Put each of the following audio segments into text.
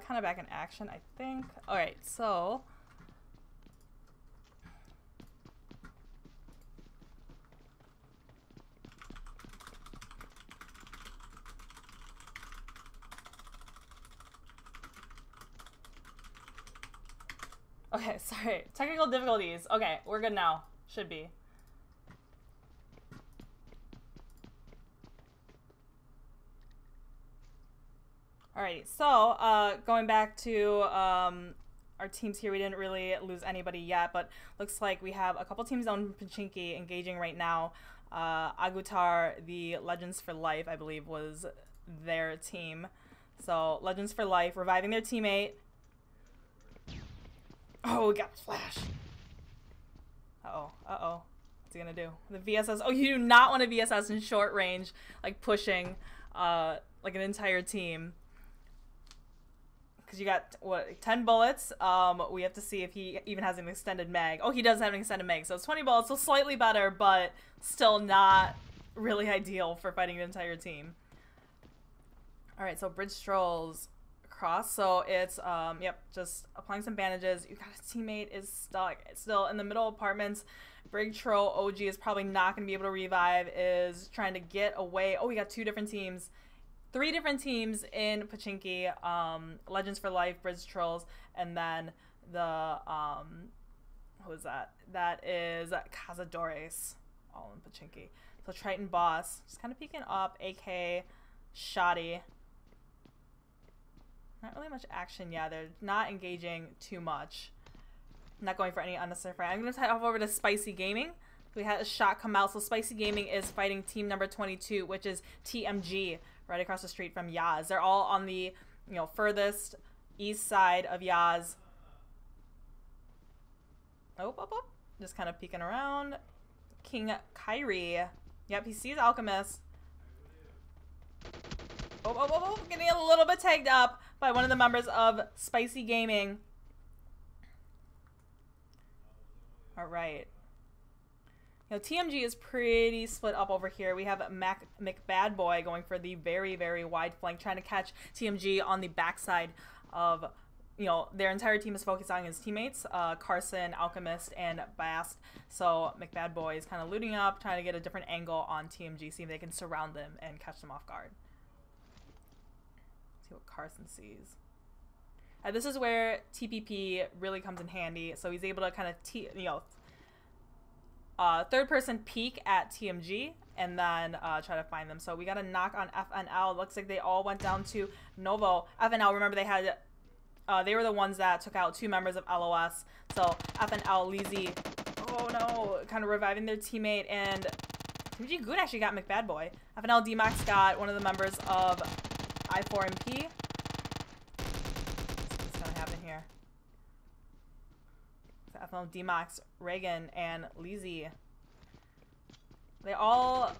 kind of back in action, I think. All right, so okay, sorry. Technical difficulties. Okay, we're good now. Should be. Alrighty, so going back to our teams here, we didn't really lose anybody yet, but looks like we have a couple teams on Pachinki engaging right now. Agutar, the Legends for Life, I believe, was their team. So Legends for Life reviving their teammate. Oh, we got flash. Uh-oh, uh-oh. What's he gonna do? The VSS. Oh, you do not want to VSS in short range, like pushing like an entire team. Because you got, what, 10 bullets. We have to see if he even has an extended mag. Oh, he does have an extended mag, so it's 20 bullets, so slightly better, but still not really ideal for fighting an entire team. Alright, so Bridge Strolls across. So it's, yep, just applying some bandages. You got a teammate is stuck. It's still in the middle apartments. Brig Troll OG is probably not going to be able to revive, is trying to get away. Oh, we got 2 different teams. 3 different teams in Pachinki, Legends for Life, Bridge Trolls, and then the, who is that? That is Cazadores, all in Pachinki. So Triton Boss, just kind of peeking up, AK, Shoddy. Not really much action, yeah, they're not engaging too much. Not going for any unnecessary fight. I'm going to hop over to Spicy Gaming. We had a shot come out, so Spicy Gaming is fighting team number 22, which is TMG. Right across the street from Yaz. They're all on the, you know, furthest east side of Yaz. Oh, oh, oh. Just kind of peeking around. King Kyrie. Yep, he sees Alchemist. Oh, oh, oh, oh. Getting a little bit tagged up by one of the members of Spicy Gaming. All right. You know, TMG is pretty split up over here. We have McBadboy going for the very, very wide flank, trying to catch TMG on the backside of, you know, their entire team is focused on his teammates, Carson, Alchemist, and Bast. So McBadboy is kind of looting up, trying to get a different angle on TMG, see if they can surround them and catch them off guard. Let's see what Carson sees. This is where TPP really comes in handy. So he's able to kind of, you know, third person peek at TMG and then try to find them. So we got a knock on FNL. Looks like they all went down to Novo. FNL, remember they had, they were the ones that took out 2 members of LOS. So FNL, Leezy, oh no, kind of reviving their teammate, and TMG Good actually got McBadboy. FNL D-Max got one of the members of I4MP. What's gonna happen here? FNL D-Max, Reagan, and Leezy. They all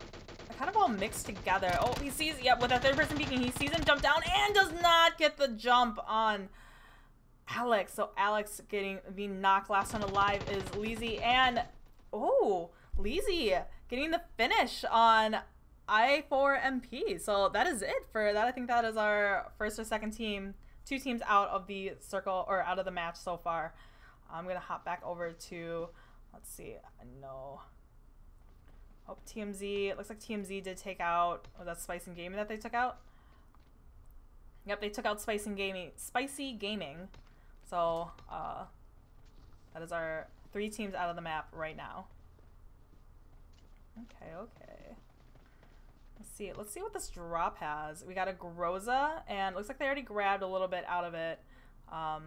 kind of all mixed together. Oh, he sees, yep, with that third person peeking, he sees him jump down and does not get the jump on Alex. So Alex getting the knock. Last one alive is Leezy, and oh, Leezy getting the finish on I4MP. So that is it for that. I think that is our first or second team, 2 teams out of the circle, or out of the match so far. I'm going to hop back over to, let's see, I know. Oh, TMZ. It looks like TMZ did take out, was that Spicy Gaming that they took out? Yep, they took out Spicy Gaming. So, that is our 3 teams out of the map right now. Okay, okay. Let's see what this drop has. We got a Groza, and it looks like they already grabbed a little bit out of it.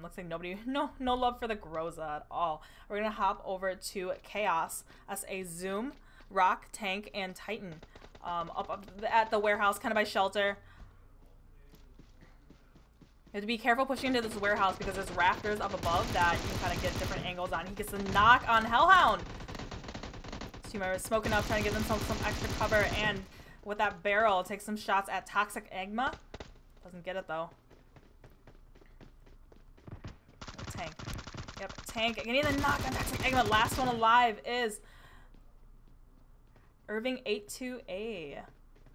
Looks like no love for the Groza at all. We're gonna hop over to Chaos as a Zoom, Rock, Tank, and Titan up at the warehouse, kind of by shelter. You have to be careful pushing into this warehouse because there's rafters up above that you can kind of get different angles on. He gets the knock on Hellhound. Two members smoking up, trying to give themselves some extra cover, and with that barrel, takes some shots at Toxic Agma. Doesn't get it though. Tank. Yep, Tank. Getting the knock on Toxic Agma. Last one alive is Irving 82A.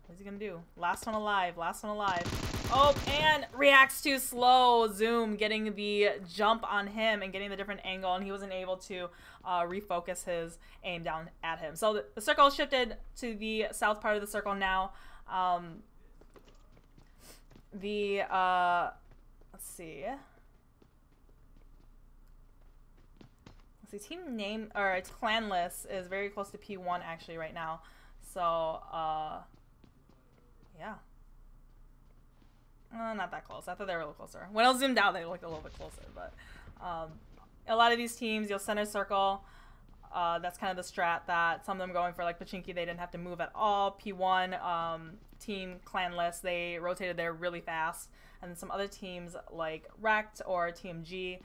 What's he gonna do? Last one alive. Last one alive. Oh, and reacts too slow. Zoom getting the jump on him and getting the different angle, and he wasn't able to refocus his aim down at him. So the circle shifted to the south part of the circle now. Let's see. Team name, or it's clanless, is very close to P1 actually right now. So, yeah. Not that close. I thought they were a little closer. When I was zoomed out, they looked a little bit closer. But a lot of these teams, you'll center circle. That's kind of the strat that some of them going for, like Pachinki, they didn't have to move at all. P1, team clanless, they rotated there really fast. And some other teams like Rect or TMG,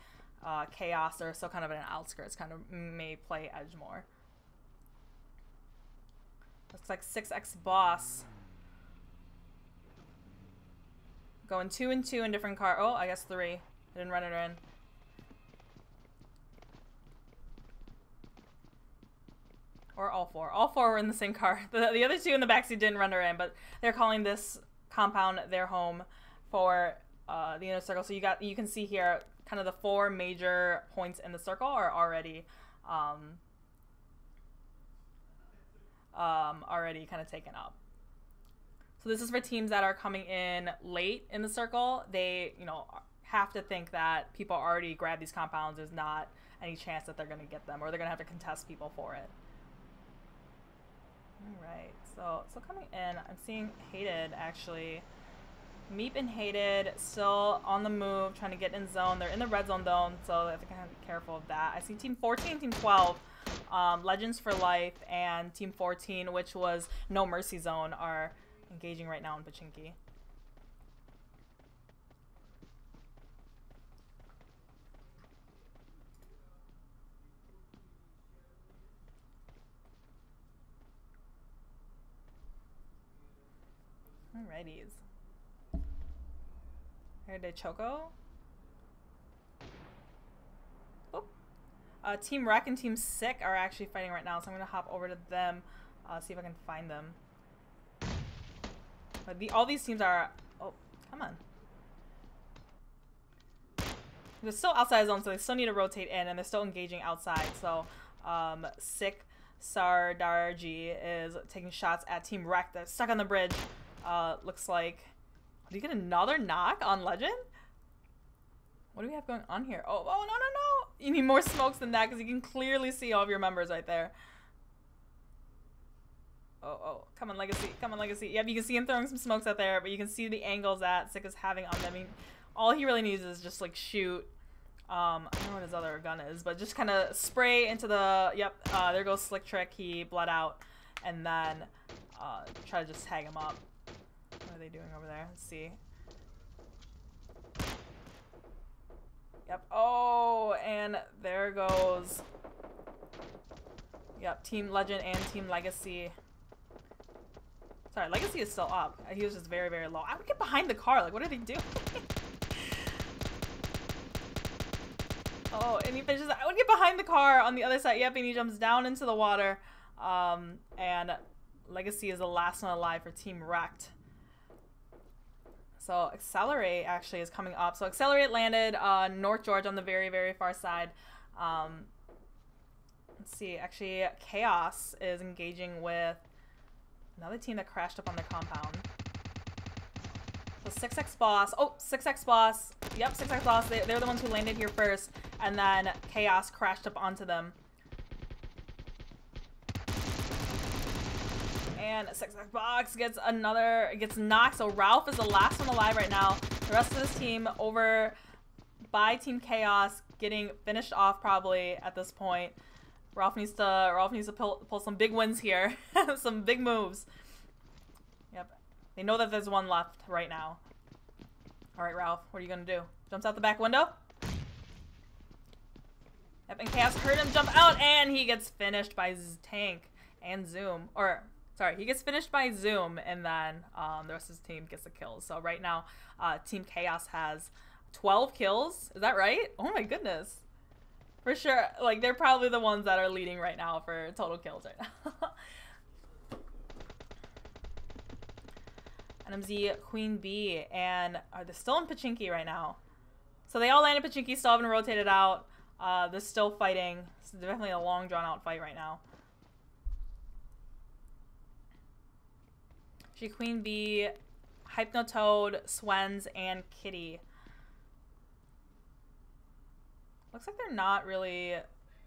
Chaos, are still kind of in an outskirts, kind of may play edge more. Looks like 6x boss. Going 2 and 2 in different car. Oh, I guess 3. Didn't run it in. Or all 4. All 4 were in the same car. The other 2 in the backseat didn't run her in, but they're calling this compound their home for the inner circle. So you can see here kind of the 4 major points in the circle are already already kind of taken up. So this is for teams that are coming in late in the circle. They, you know, have to think that people already grab these compounds. There's not any chance that they're going to get them, or they're going to have to contest people for it. All right, so coming in, I'm seeing Hated actually. Meep and Hated still on the move, trying to get in zone. They're in the red zone though, so I think I have to be careful of that. I see Team 14, Team 12, Legends for Life, and Team 14, which was No Mercy Zone, are engaging right now in Pachinki. Alrighties. Here they Choco. Oh. Team Wreck and Team Sick are actually fighting right now, so I'm gonna hop over to them, see if I can find them. But all these teams are. Oh, come on. They're still outside zone, so they still need to rotate in, and they're still engaging outside. So, Sick Sardarji is taking shots at Team Wreck. They're stuck on the bridge. Looks like. Did you get another knock on Legend? What do we have going on here? Oh, no. You need more smokes than that, because you can clearly see all of your members right there. Oh, come on, Legacy. Come on, Legacy. Yep, you can see him throwing some smokes out there, but you can see the angles that Sick is having on them. I mean, all he really needs is just, like, shoot. I don't know what his other gun is, but just kind of spray into the... Yep, there goes Slick Trick. He bled out. And then try to just tag him up. What are they doing over there? Let's see. Yep. Oh, and there goes... Yep, Team Legend and Team Legacy. Sorry, Legacy is still up. He was just very, very low. I would get behind the car. Like, what are they doing? Oh, and he finishes. I would get behind the car on the other side. Yep, and he jumps down into the water. And Legacy is the last one alive for Team Wrecked. So Accelerate actually is coming up. So Accelerate landed North George on the very, very far side. Let's see. Actually, Chaos is engaging with another team that crashed up on their compound. So 6x Boss. Oh, 6x Boss. Yep, 6x Boss. They're the ones who landed here first. And then Chaos crashed up onto them. And 6x Box gets knocked. So Ralph is the last one alive right now. The rest of this team over by Team Chaos, getting finished off probably at this point. Ralph needs to pull some big wins here. Some big moves. Yep. They know that there's one left right now. Alright, Ralph, what are you gonna do? Jumps out the back window? Yep, and Chaos heard him jump out, and he gets finished by Tank and Zoom. Or, sorry, he gets finished by Zoom, and then the rest of his team gets the kills. So right now, Team Chaos has 12 kills. Is that right? Oh my goodness. For sure, like, they're probably the ones that are leading right now for total kills right now. NMZ Queen Bee, and they're still in Pachinki right now. So they all landed Pachinki, still haven't rotated out. They're still fighting. It's definitely a long, drawn-out fight right now. She Queen Bee, Hypnotoad, Swens, and Kitty. Looks like they're not really...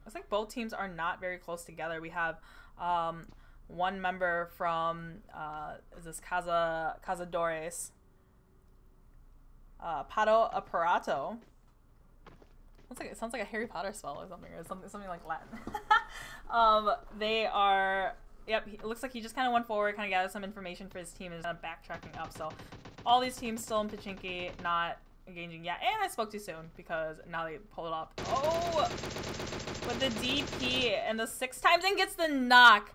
Looks like both teams are not very close together. We have one member from... is this Cazadores? Pato Apparato. It sounds like a Harry Potter spell or something like Latin. They are... Yep, it looks like he just kind of went forward, kind of gathered some information for his team, and is kind of backtracking up. So all these teams still in Pachinki, not engaging yet. And I spoke too soon because now they pull it up. Oh! With the DP and the 6 times and gets the knock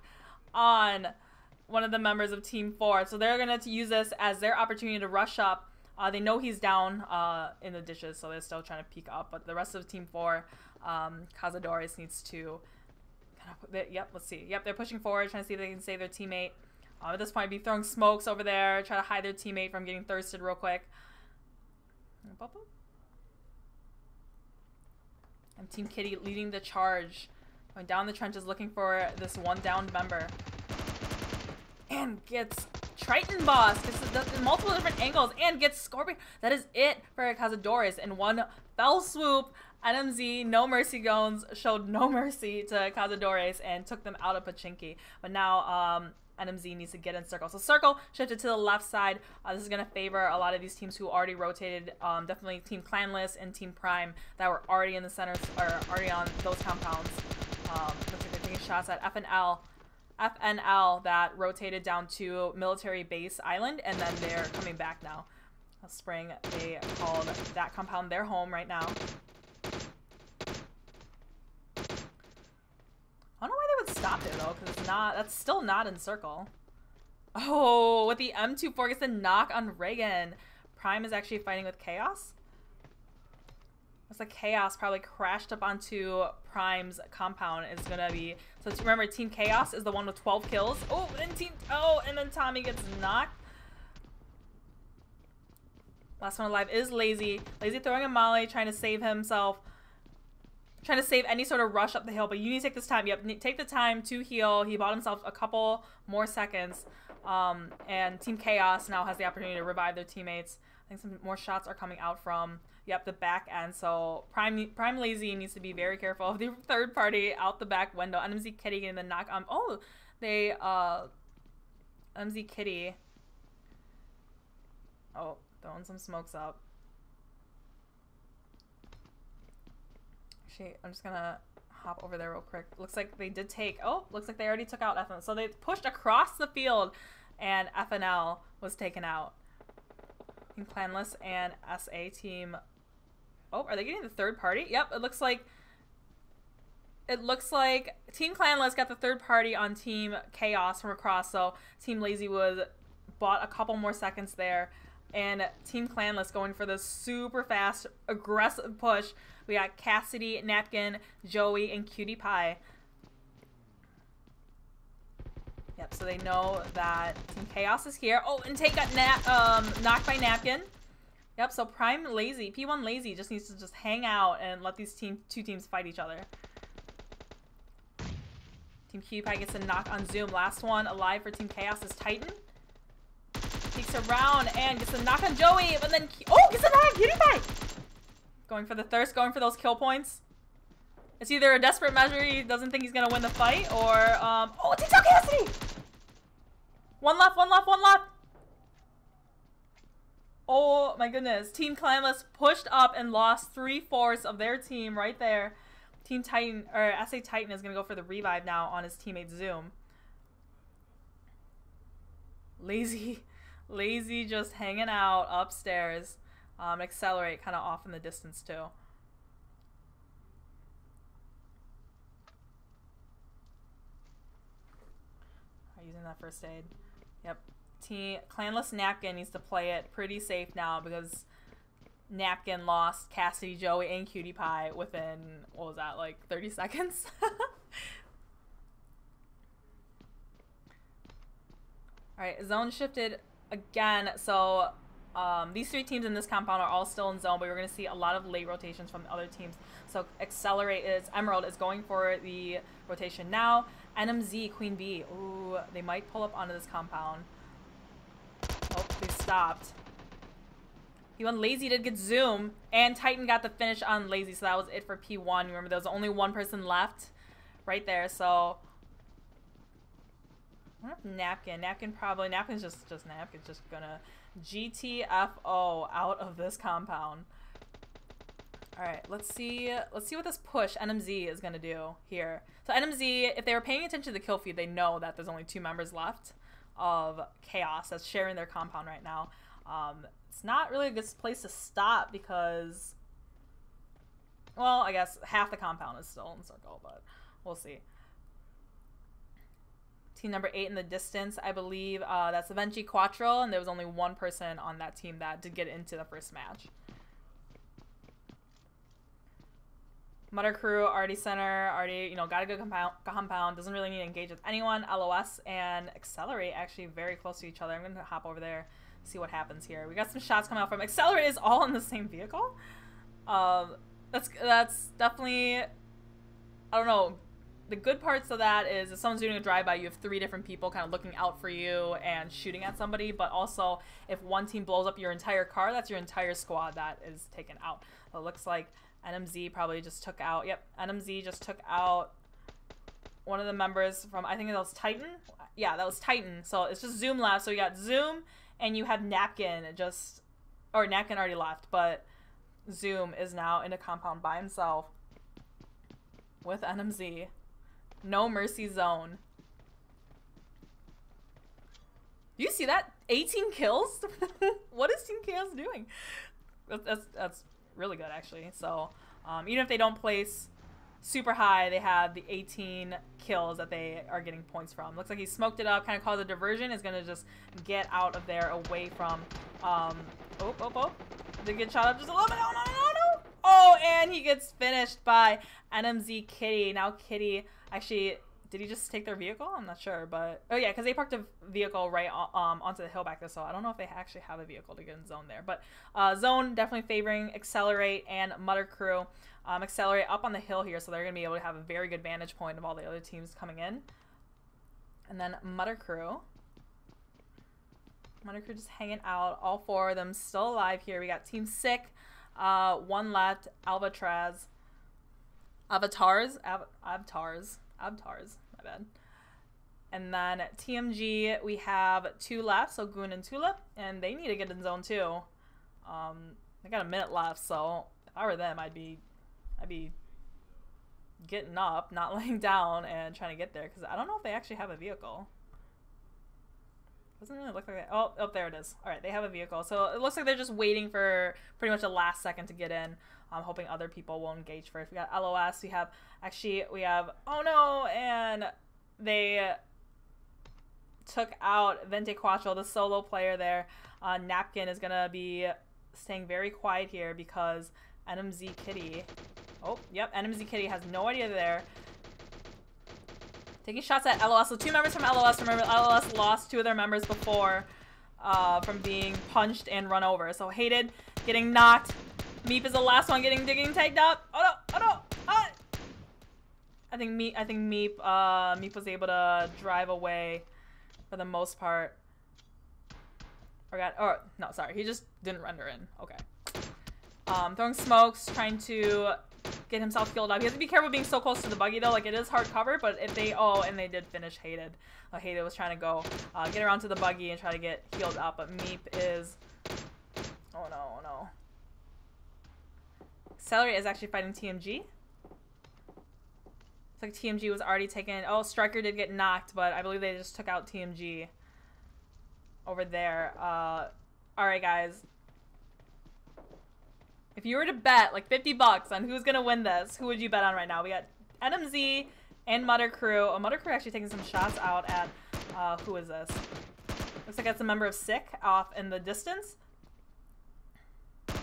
on one of the members of Team 4. So they're going to use this as their opportunity to rush up. They know he's down in the dishes, so they're still trying to peek up. But the rest of Team 4, Cazadores needs to... Yep, let's see. Yep, they're pushing forward, trying to see if they can save their teammate. At this point, be throwing smokes over there, try to hide their teammate from getting thirsted real quick. And Team Kitty leading the charge, going down the trenches, looking for this one downed member. And gets Triton Boss, gets multiple different angles, and gets Scorpion. That is it for Cazadores in one fell swoop. NMZ, no mercy zones, showed no mercy to Cazadores and took them out of Pachinki. But now NMZ needs to get in circle. So circle shifted to the left side. This is going to favor a lot of these teams who already rotated. Definitely Team Clanless and Team Prime that were already in the center, or already on those compounds. Looks like they're taking shots at FNL that rotated down to Military Base Island, and then they're coming back now. Spring, they called that compound their home right now. I don't know why they would stop there though, because it's not, that's still not in circle. Oh, with the M24 gets the knock on Reagan. Prime is actually fighting with Chaos. Looks like Chaos probably crashed up onto Prime's compound. It's gonna be, so remember, Team Chaos is the one with 12 kills. Oh, and then Tommy gets knocked. Last one alive is Lazy. Lazy throwing a molly, trying to save himself. Trying to save any sort of rush up the hill, but you need to take this time. Yep, take the time to heal. He bought himself a couple more seconds. And Team Chaos now has the opportunity to revive their teammates. I think some more shots are coming out from, yep, the back end. So Prime Lazy needs to be very careful of the third party out the back window. NMZ Kitty getting the knock on. Oh, they, NMZ Kitty. Oh, throwing some smokes up. I'm just gonna hop over there real quick. Looks like they did take, oh, looks like they already took out FNL. So they pushed across the field and FNL was taken out. Team Clanless and SA team, oh, are they getting the third party? Yep, it looks like Team Clanless got the third party on Team Chaos from across. So Team Lazy bought a couple more seconds there. And Team Clanless going for this super fast, aggressive push. We got Cassidy, Napkin, Joey, and Cutie Pie. Yep, so they know that Team Chaos is here. Oh, and Take got knocked by Napkin. Yep, so Prime Lazy, P1 Lazy just needs to just hang out and let these two teams fight each other. Team Cutie Pie gets a knock on Zoom. Last one alive for Team Chaos is Titan. Peeks around and gets a knock on Joey, but then, oh, gets a knock on Cutie Pie! Going for the thirst, going for those kill points. It's either a desperate measure, he doesn't think he's gonna win the fight, or, oh, it takes out Cassidy! One left. Oh my goodness. Team Clanless pushed up and lost 3/4 of their team right there. Team Titan, or SA Titan is gonna go for the revive now on his teammate Zoom. Lazy just hanging out upstairs. Accelerate kind of off in the distance too. Using that first aid. Yep. Team Clanless Napkin needs to play it pretty safe now because Napkin lost Cassidy, Joey, and Cutie Pie within, what was that, like 30 seconds? Alright, zone shifted again, so these 3 teams in this compound are all still in zone, but we're going to see a lot of late rotations from the other teams. So Accelerate is Emerald is going for the rotation now. NMZ Queen Bee. Ooh, they might pull up onto this compound. Oh, they stopped. He won. Lazy did get Zoom, and Titan got the finish on Lazy, so that was it for P1. Remember, there was only 1 person left right there, so Napkin. Napkin's just Napkin's just gonna GTFO out of this compound. Alright, let's see what this push NMZ is gonna do here. So NMZ, if they were paying attention to the kill feed, they know that there's only 2 members left of Chaos that's sharing their compound right now. It's not really a good place to stop because, well, I guess half the compound is still in circle, but we'll see. Team number 8 in the distance, I believe that's Vinci Quattro, and there was only 1 person on that team that did get into the first match. Mutter Crew, already center, already, you know, got a good compound, doesn't really need to engage with anyone. LOS and Accelerate actually very close to each other. I'm going to hop over there, see what happens here. We got some shots coming out from Accelerate is all in the same vehicle. That's definitely, I don't know. The good parts of that is if someone's doing a drive-by, you have 3 different people kind of looking out for you and shooting at somebody, but also if one team blows up your entire car, that's your entire squad that is taken out. So it looks like NMZ probably just took out, yep, NMZ just took out one of the members from, I think that was Titan? Yeah, that was Titan. So it's just Zoom left. So you got Zoom and you have Napkin or Napkin already left, but Zoom is now in a compound by himself with NMZ. No mercy zone. You see that? 18 kills? What is Team Chaos doing? That's really good, actually. So even if they don't place super high, they have the 18 kills that they are getting points from. Looks like he smoked it up, kind of caused a diversion. Is going to just get out of there away from... oh. Did get shot up just a little bit. Oh, no. Oh, and he gets finished by NMZ Kitty. Now Kitty... Actually, did he just take their vehicle? I'm not sure, but... Oh, yeah, because they parked a vehicle right onto the hill back there, so I don't know if they actually have a vehicle to get in zone there. But zone definitely favoring Accelerate and Mutter Crew. Accelerate up on the hill here, so they're going to be able to have a very good vantage point of all the other teams coming in. And then Mutter Crew. Mutter Crew just hanging out. All 4 of them still alive here. We got Team Sick, 1 left, Avatars, my bad. And then TMG, we have 2 left, so Goon and Tulip, and they need to get in zone too. They got a minute left, so if I were them, I'd be getting up, not laying down, and trying to get there, because I don't know if they actually have a vehicle. Doesn't really look like that. Oh, there it is. All right, they have a vehicle. So it looks like they're just waiting for pretty much the last second to get in. I'm hoping other people will engage first. We got LOS. We have, oh no, and they took out Vente Quattro, the solo player there. Napkin is going to be staying very quiet here because NMZ Kitty, NMZ Kitty has no idea there. Taking shots at LOS. So 2 members from LOS. Remember, LOS lost 2 of their members before from being punched and run over. So Hated getting knocked. Meep is the last one getting tagged up. Oh no! I think Meep was able to drive away for the most part. He just didn't render in. Okay. Throwing smokes, trying to get himself killed up. He has to be careful being so close to the buggy though. Like, it is hard cover, but if they and they did finish Hated. Hated was trying to go get around to the buggy and try to get healed up, but Meep is... Oh no. Accelerate is actually fighting TMG. It's like TMG was already taken. Oh, Striker did get knocked, but I believe they just took out TMG over there. Alright, guys. If you were to bet like $50 on who's gonna win this, who would you bet on right now? We got NMZ and Mutter Crew. Mutter Crew actually taking some shots out at who is this? Looks like that's a member of Sick off in the distance.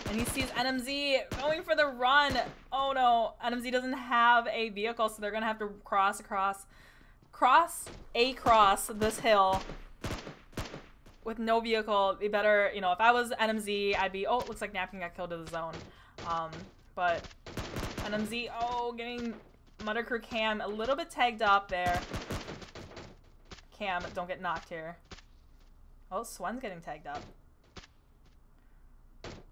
And he sees NMZ going for the run. Oh no, NMZ doesn't have a vehicle, so they're gonna have to cross this hill. with no vehicle, they better, you know, if I was NMZ, I'd be, oh, it looks like Napkin got killed to the zone. But NMZ, oh, getting Mother Crew Cam a little bit tagged up there. Cam, don't get knocked here. Oh, Swen's getting tagged up.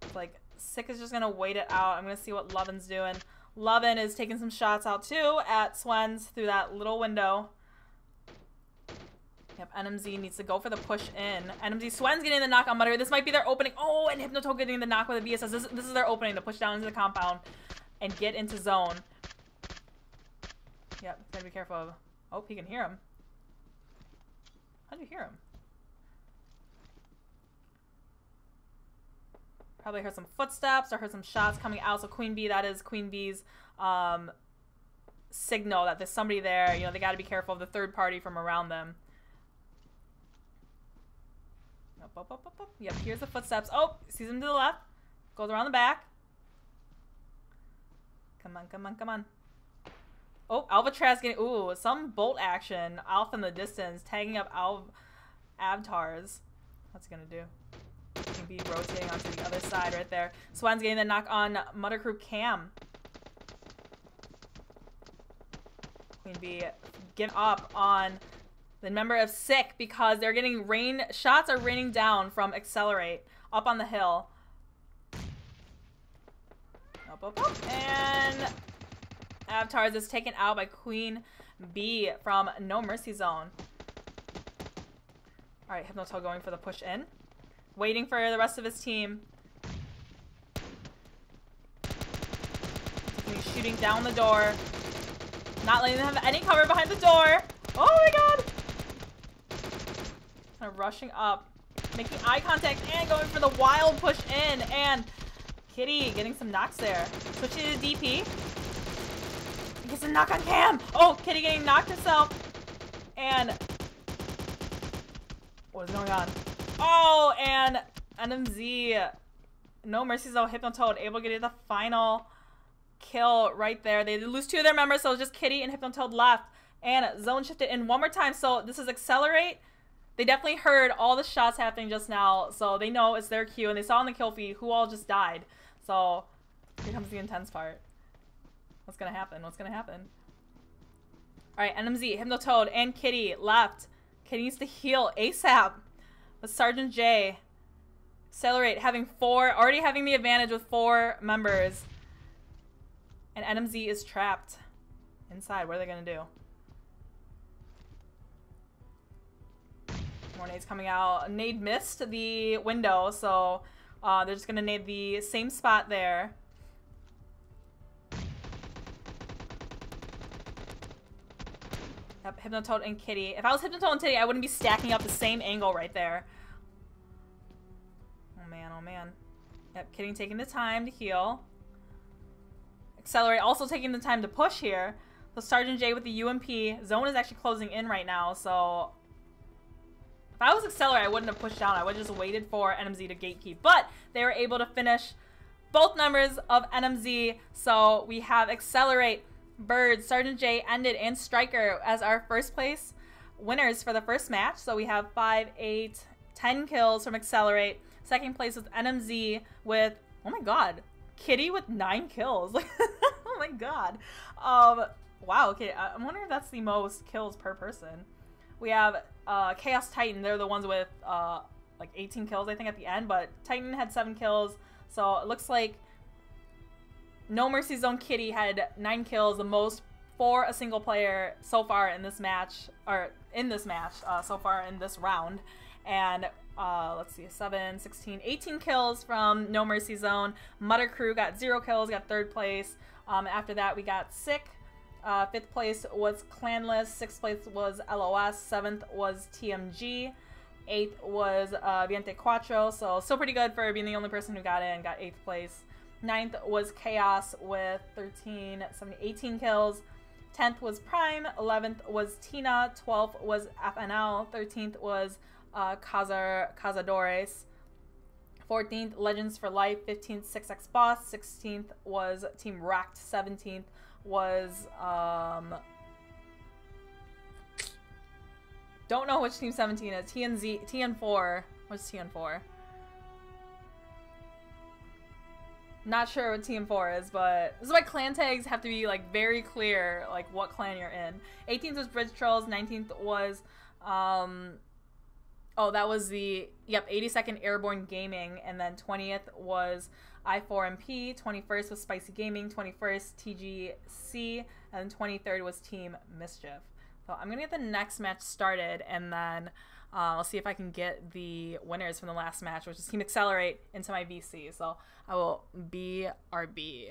It's like, Sick is just gonna wait it out. I'm gonna see what Lovin's doing. Lovin is taking some shots out too at Swen's through that little window. Yep, NMZ needs to go for the push in. NMZ, Swen's getting the knock on Mutter. This might be their opening. Oh, and Hypnotoad getting the knock with a VSS. This is their opening to push down into the compound and get into zone. Yep, gotta be careful of. Oh, he can hear him. How'd you hear him? Probably heard some footsteps or heard some shots coming out. So Queen Bee, that is Queen Bee's signal that there's somebody there. You know, they got to be careful of the third party from around them. Up, up, up, up. Yep, here's the footsteps. Oh, sees him to the left. Goes around the back. Come on, come on, come on. Oh, Alvatraz getting, ooh, some bolt action. Alpha in the distance, tagging up Avtars. What's he gonna do? Queen Bee rotating onto the other side right there. Swan's getting the knock on Mother Crew Cam. Queen Bee give up on the member of Sick because they're getting shots are raining down from Accelerate up on the hill. Up, up, up. And Avtars is taken out by Queen Bee from No Mercy Zone. Alright, Hypnotoad going for the push in. Waiting for the rest of his team. He's shooting down the door. Not letting them have any cover behind the door. Oh my god! Kind of rushing up. Making eye contact and going for the wild push in. And Kitty getting some knocks there. Switching to DP. He gets a knock on Cam. Oh, Kitty getting knocked herself. And what is going on? Oh, and NMZ, No Mercy Zone, Hypnotoad able to get the final kill right there. They did lose two of their members, so it's just Kitty and Hypnotoad left. And zone shifted in one more time. So this is Accelerate. They definitely heard all the shots happening just now, so they know it's their cue, and they saw on the kill feed who all just died. So here comes the intense part. What's gonna happen? What's gonna happen? Alright, NMZ, Hypnotoad, and Kitty left. Kitty needs to heal ASAP. But Sergeant J, Accelerate, already having the advantage with 4 members. And NMZ is trapped inside. What are they gonna do? More nades coming out. Nade missed the window, so they're just gonna nade the same spot there. Yep, Hypnotoad and Kitty. If I was Hypnotoad and Kitty, I wouldn't be stacking up the same angle right there. Oh man, oh man. Yep, Kitty taking the time to heal. Accelerate also taking the time to push here. So Sergeant J with the UMP. Zone is actually closing in right now, so if I was Accelerate, I wouldn't have pushed down. I would have just waited for NMZ to gatekeep. But they were able to finish both members of NMZ. So we have Accelerate, Bird, Sergeant J, Ended, and Striker as our first place winners for the first match. So we have 5, 8, 10 kills from Accelerate. Second place with NMZ with, oh my god, Kitty with 9 kills. Oh my god. Wow, okay, I'm wondering if that's the most kills per person. We have Chaos Titan. They're the ones with like 18 kills, I think, at the end. But Titan had 7 kills. So it looks like No Mercy Zone Kitty had 9 kills, the most for a single player so far in this match, so far in this round. And let's see, 7, 16, 18 kills from No Mercy Zone. Mutter Crew got 0 kills, got 3rd place. After that, we got Sick. 5th place was Clanless, 6th place was LOS, 7th was TMG, 8th was Viente Cuatro, so still pretty good for being the only person who got in, got 8th place. 9th was Chaos with 13, 17, 18 kills. 10th was Prime, 11th was Tina, 12th was FNL, 13th was Cazadores, 14th Legends for Life, 15th 6X Boss, 16th was Team Racked, 17th was don't know which Team 17 is. TN4 What's TN4? Not sure what TN4 is, but this is why clan tags have to be like very clear, like what clan you're in. 18th was Bridge Trolls, 19th was, oh, that was the, yep, 82nd Airborne Gaming, and then 20th was I4MP, 21st was Spicy Gaming, 21st TGC, and then 23rd was Team Mischief. So I'm gonna get the next match started, and then I'll see if I can get the winners from the last match, which is Team Accelerate, into my VC. So I will BRB.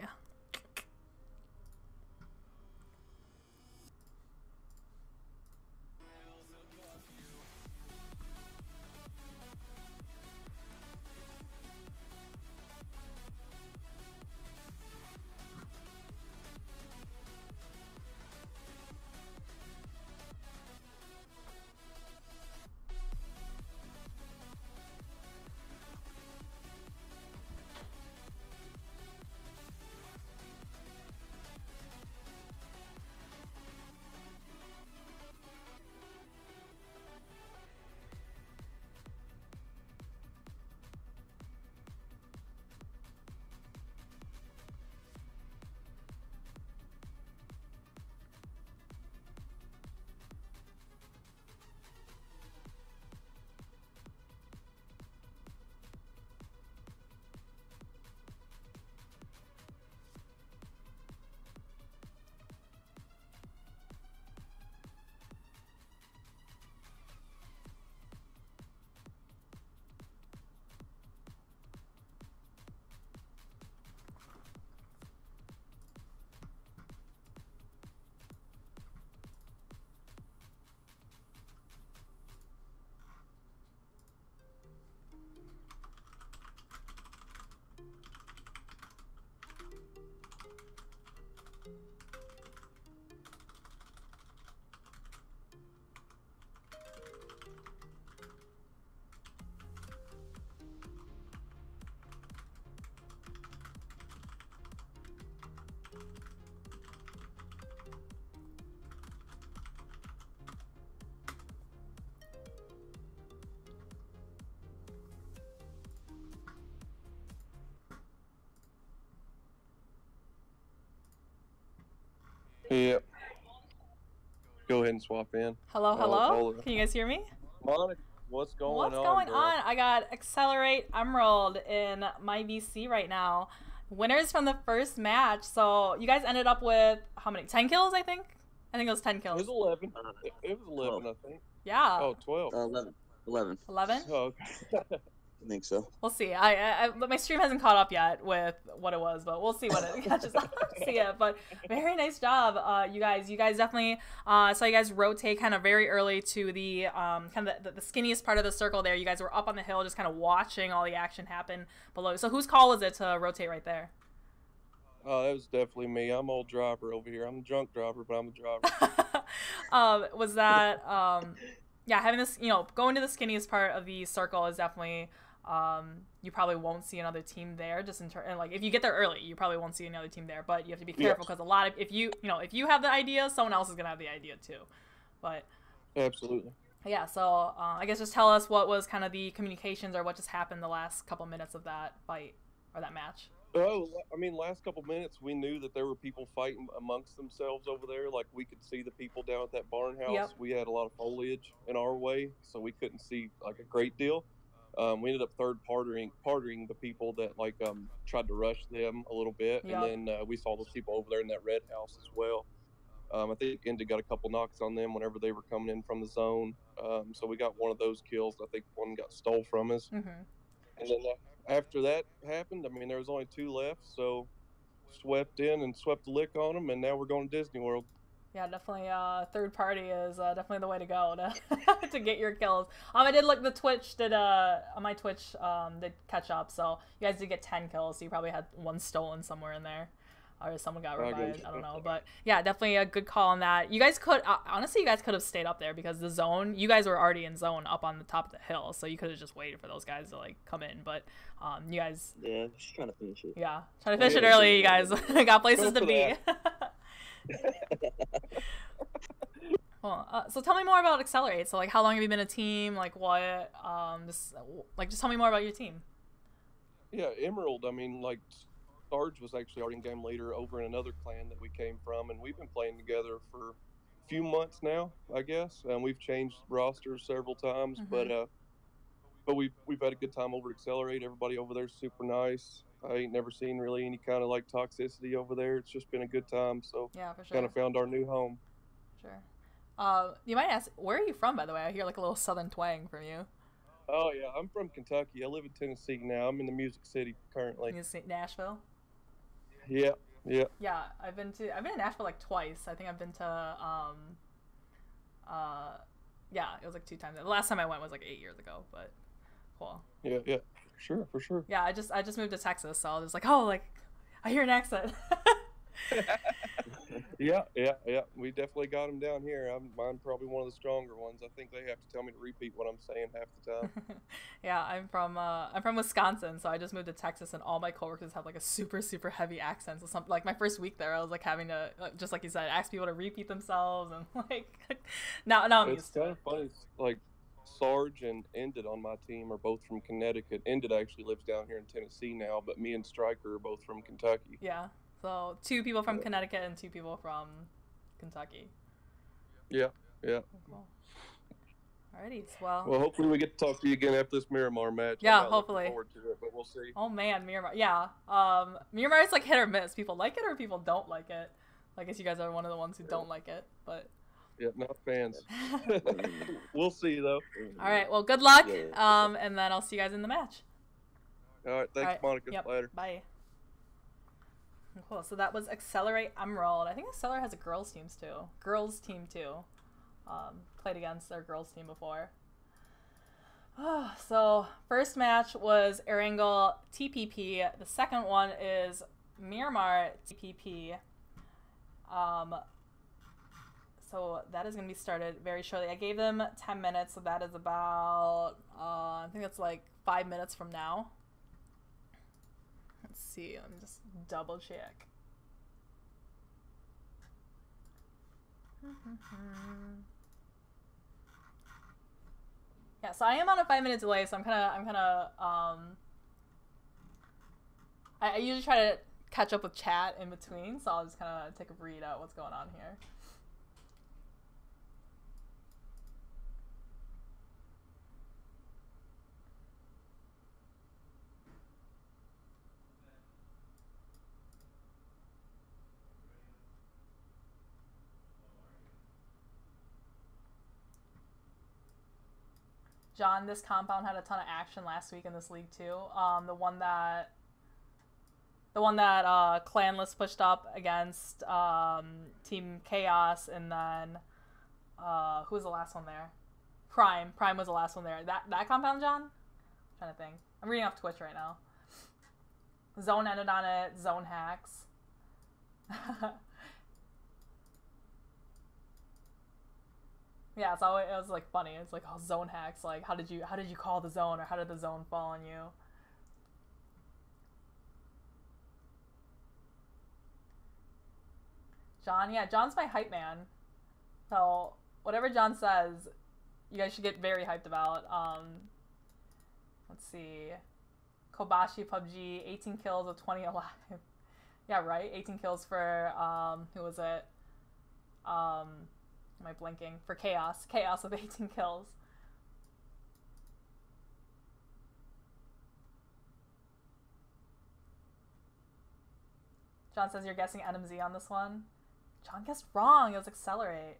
Yep. Go ahead and swap in. Hello, hello? Can you guys hear me? Monica, what's going on? What's going on? I got Accelerate Emerald in my VC right now. Winners from the first match. So you guys ended up with how many? 10 kills, I think? I think it was 10 kills. It was 11. It was 11, 12. I think. Yeah. Oh, 12. 11. 11? Oh, okay. I think so. We'll see. My stream hasn't caught up yet with what it was, but we'll see what it catches up. See it. But very nice job, you guys. You guys definitely saw you guys rotate kind of very early to the kind of the skinniest part of the circle there. You guys were up on the hill just kind of watching all the action happen below. So whose call was it to rotate right there? That was definitely me. I'm old driver over here. I'm a drunk driver, but I'm a driver. Was that yeah, having this, going to the skinniest part of the circle is definitely you probably won't see another team there, just in turn, like if you get there early, you probably won't see another team there, but you have to be careful because a lot of, if you have the idea, someone else is gonna have the idea too. But absolutely. Yeah, so I guess just tell us what was kind of the communications or what just happened the last couple minutes of that fight or that match. Oh, I mean, last couple minutes, we knew that there were people fighting amongst themselves over there. Like, we could see the people down at that barn house. Yep. We had a lot of foliage in our way, so we couldn't see, like, a great deal. We ended up third-partying the people that, like, tried to rush them a little bit. Yep. And then we saw those people over there in that red house as well. I think Indy got a couple knocks on them whenever they were coming in from the zone. So we got one of those kills. I think one got stole from us. Mm-hmm. And then after that happened, I mean, there was only 2 left, so swept in and swept the lick on them, and now we're going to Disney World. Yeah, definitely. Third party is definitely the way to go to to get your kills. I did look. The Twitch did on my Twitch did catch up, so you guys did get 10 kills. So you probably had one stolen somewhere in there, or someone got revived. I don't know, but yeah, definitely a good call on that. You guys could honestly, you guys could have stayed up there because the zone. You guys were already in zone up on the top of the hill, so you could have just waited for those guys to like come in. But you guys. Yeah, just trying to finish it. Yeah, trying to finish it early. You guys got places to be. Cool. So tell me more about Accelerate. So like, how long have you been a team? Like what? Just tell me more about your team. Yeah, Emerald. I mean, like, Sarge was actually our in-game leader over in another clan that we came from, and we've been playing together for a few months now, I guess. And we've changed rosters several times, but we've had a good time over at Accelerate. Everybody over there's super nice. I ain't never seen really any kind of like toxicity over there. It's just been a good time. So yeah, for sure. Kind of found our new home. Sure. You might ask, where are you from, by the way? I hear like a little southern twang from you. Oh yeah, I'm from Kentucky. I live in Tennessee now. I'm in the Music City currently. Nashville. Yeah. Yeah, I've been in Nashville like twice. I think I've been to yeah, it was like 2 times. The last time I went was like 8 years ago, but cool. Yeah, for sure. Yeah, I just moved to Texas, so I was like, oh, like I hear an accent. Yeah. We definitely got them down here. Mine probably one of the stronger ones. I think they have to tell me to repeat what I'm saying half the time. Yeah, I'm from Wisconsin, so I just moved to Texas, and all my coworkers have like a super super heavy accent. So something like my first week there, I was like having to just like you said, ask people to repeat themselves, and like now I'm used to it. It's kind of funny. Like Sarge and Ended on my team are both from Connecticut. Ended actually lives down here in Tennessee now, but me and Stryker are both from Kentucky. Yeah. So 2 people from Connecticut and 2 people from Kentucky. Yeah. Cool. Alrighty, well, hopefully we get to talk to you again after this Miramar match. Yeah, I'm not hopefully. looking forward to it, but we'll see. Oh man, Miramar. Yeah. Miramar is like hit or miss. People like it or people don't like it. I guess you guys are one of the ones who don't like it, but yeah, not fans. We'll see though. All right. Well, good luck. And then I'll see you guys in the match. All right. Thanks, Monica. Yep. Later. Bye. Cool. So that was Accelerate Emerald. I think Accelerate has a girls team too. Played against their girls team before. So first match was Erangel TPP. The second one is Miramar TPP. So that is going to be started very shortly. I gave them 10 minutes, so that is about, I think that's like 5 minutes from now. Let's see, let me just double check. Yeah, so I am on a 5-minute delay, so I usually try to catch up with chat in between, so I'll just kind of take a read at what's going on here. John, this compound had a ton of action last week in this league too. The one that Clanless pushed up against Team Chaos, and then who was the last one there? Prime was the last one there. That compound, John? I'm trying to think. I'm reading off Twitch right now. Zone ended on it. Zone hacks. Yeah, so it was like funny. It's like, oh, zone hacks. Like, how did you call the zone, or how did the zone fall on you? John, yeah, John's my hype man. So whatever John says, you guys should get very hyped about. Let's see, Kobashi Pubg, 18 kills with 20 alive. Yeah, right. 18 kills for who was it? Am I blinking? For Chaos. Chaos with 18 kills. John says you're guessing NMZ on this one. John guessed wrong. It was Accelerate.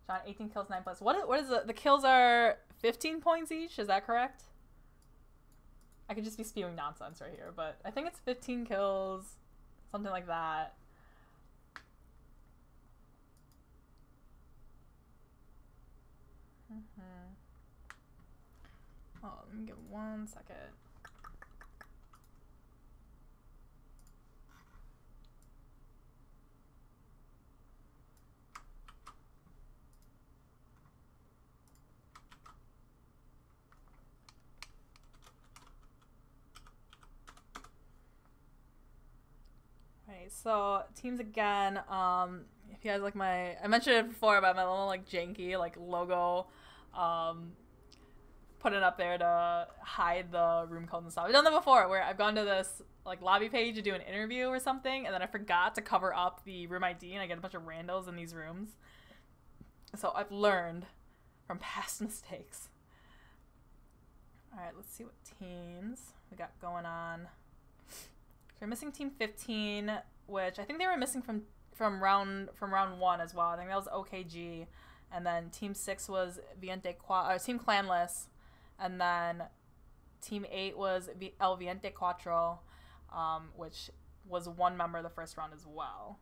John, 18 kills, 9 plus. What is the kills are 15 points each? Is that correct? I could just be spewing nonsense right here, but I think it's 15 kills, something like that. Oh, let me give 1 second. so teams again. If you guys like I mentioned it before about my little like janky like logo, put it up there to hide the room codes and stuff. I've done that before where I've gone to this like lobby page to do an interview or something, and then I forgot to cover up the room ID, and I get a bunch of randos in these rooms. So I've learned from past mistakes. All right, let's see what teams we got going on. So we're missing Team 15, which I think they were missing from round 1 as well. I think that was OKG, and then Team 6 was Team Clanless, and then Team 8 was El Viente Cuatro, which was 1 member the first round as well.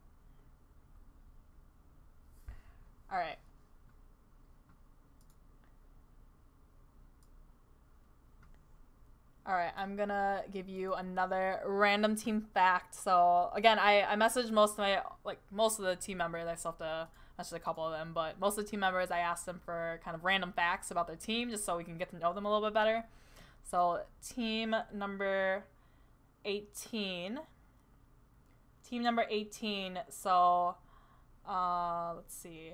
All right. All right, I'm gonna give you another random team fact. So again, I messaged most of the team members. I still have to message a couple of them, but most of the team members, I asked them for kind of random facts about their team, just so we can get to know them a little bit better. So team number 18. So let's see.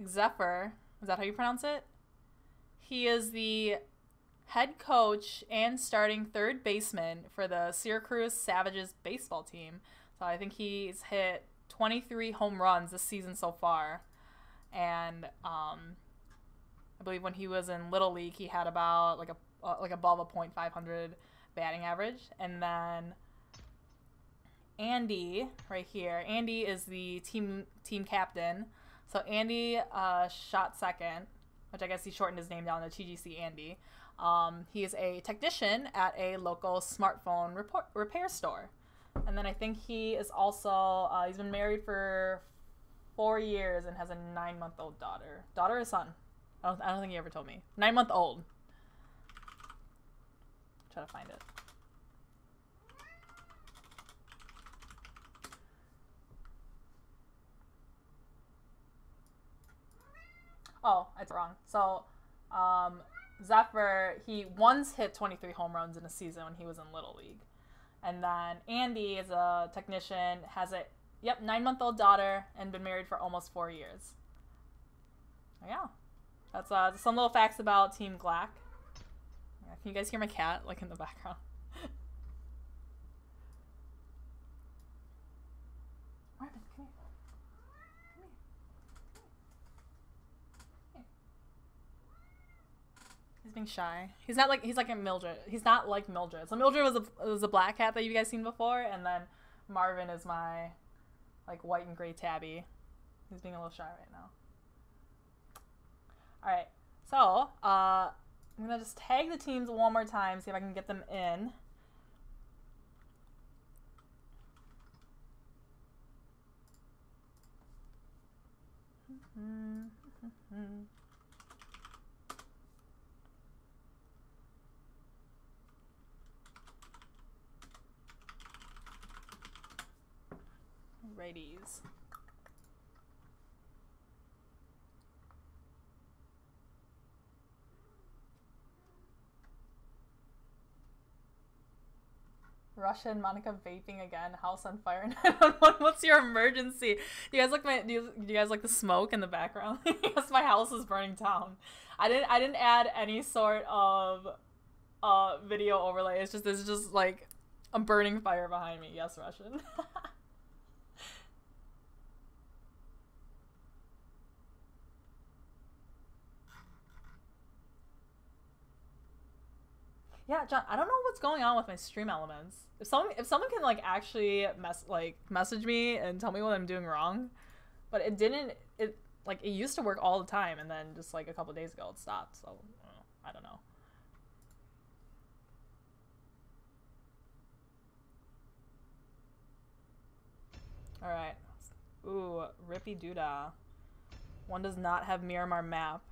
Zephyr, is that how you pronounce it? He is the head coach and starting third baseman for the Syracuse Savages baseball team. So I think he's hit 23 home runs this season so far. And I believe when he was in Little League, he had about like above a .500 batting average. And then Andy right here. Andy is the team captain. So Andy shot second, which I guess he shortened his name down to TGC Andy. He is a technician at a local smartphone repair store. And then I think he is also, he's been married for 4 years and has a 9-month-old daughter. Daughter or son? I don't think he ever told me. 9-month-old. Try to find it. Oh, it's wrong. So, Zephyr, he once hit 23 home runs in a season when he was in Little League. And then Andy is a technician, has a 9-month-old daughter, and been married for almost 4 years. Yeah. That's some little facts about Team Glack. Yeah, can you guys hear my cat, like, in the background? Marvin, come here. He's being shy. He's like a Mildred. He's not like Mildred. So Mildred was a black cat that you guys seen before, and then Marvin is my like white and gray tabby. He's being a little shy right now. All right, so I'm gonna just tag the teams one more time, see if I can get them in. Righties. Russia and Monica vaping again. House on fire. 911. What's your emergency? Do you guys like do you guys like the smoke in the background? Yes, my house is burning down. I didn't add any sort of video overlay. It's just like a burning fire behind me. Yes, Russian. Yeah, John, I don't know what's going on with my stream elements. If someone can like actually message me and tell me what I'm doing wrong, but it used to work all the time, and then just like a couple days ago it stopped. So I don't know. All right. Ooh, Rippy Doodah. One does not have Miramar map.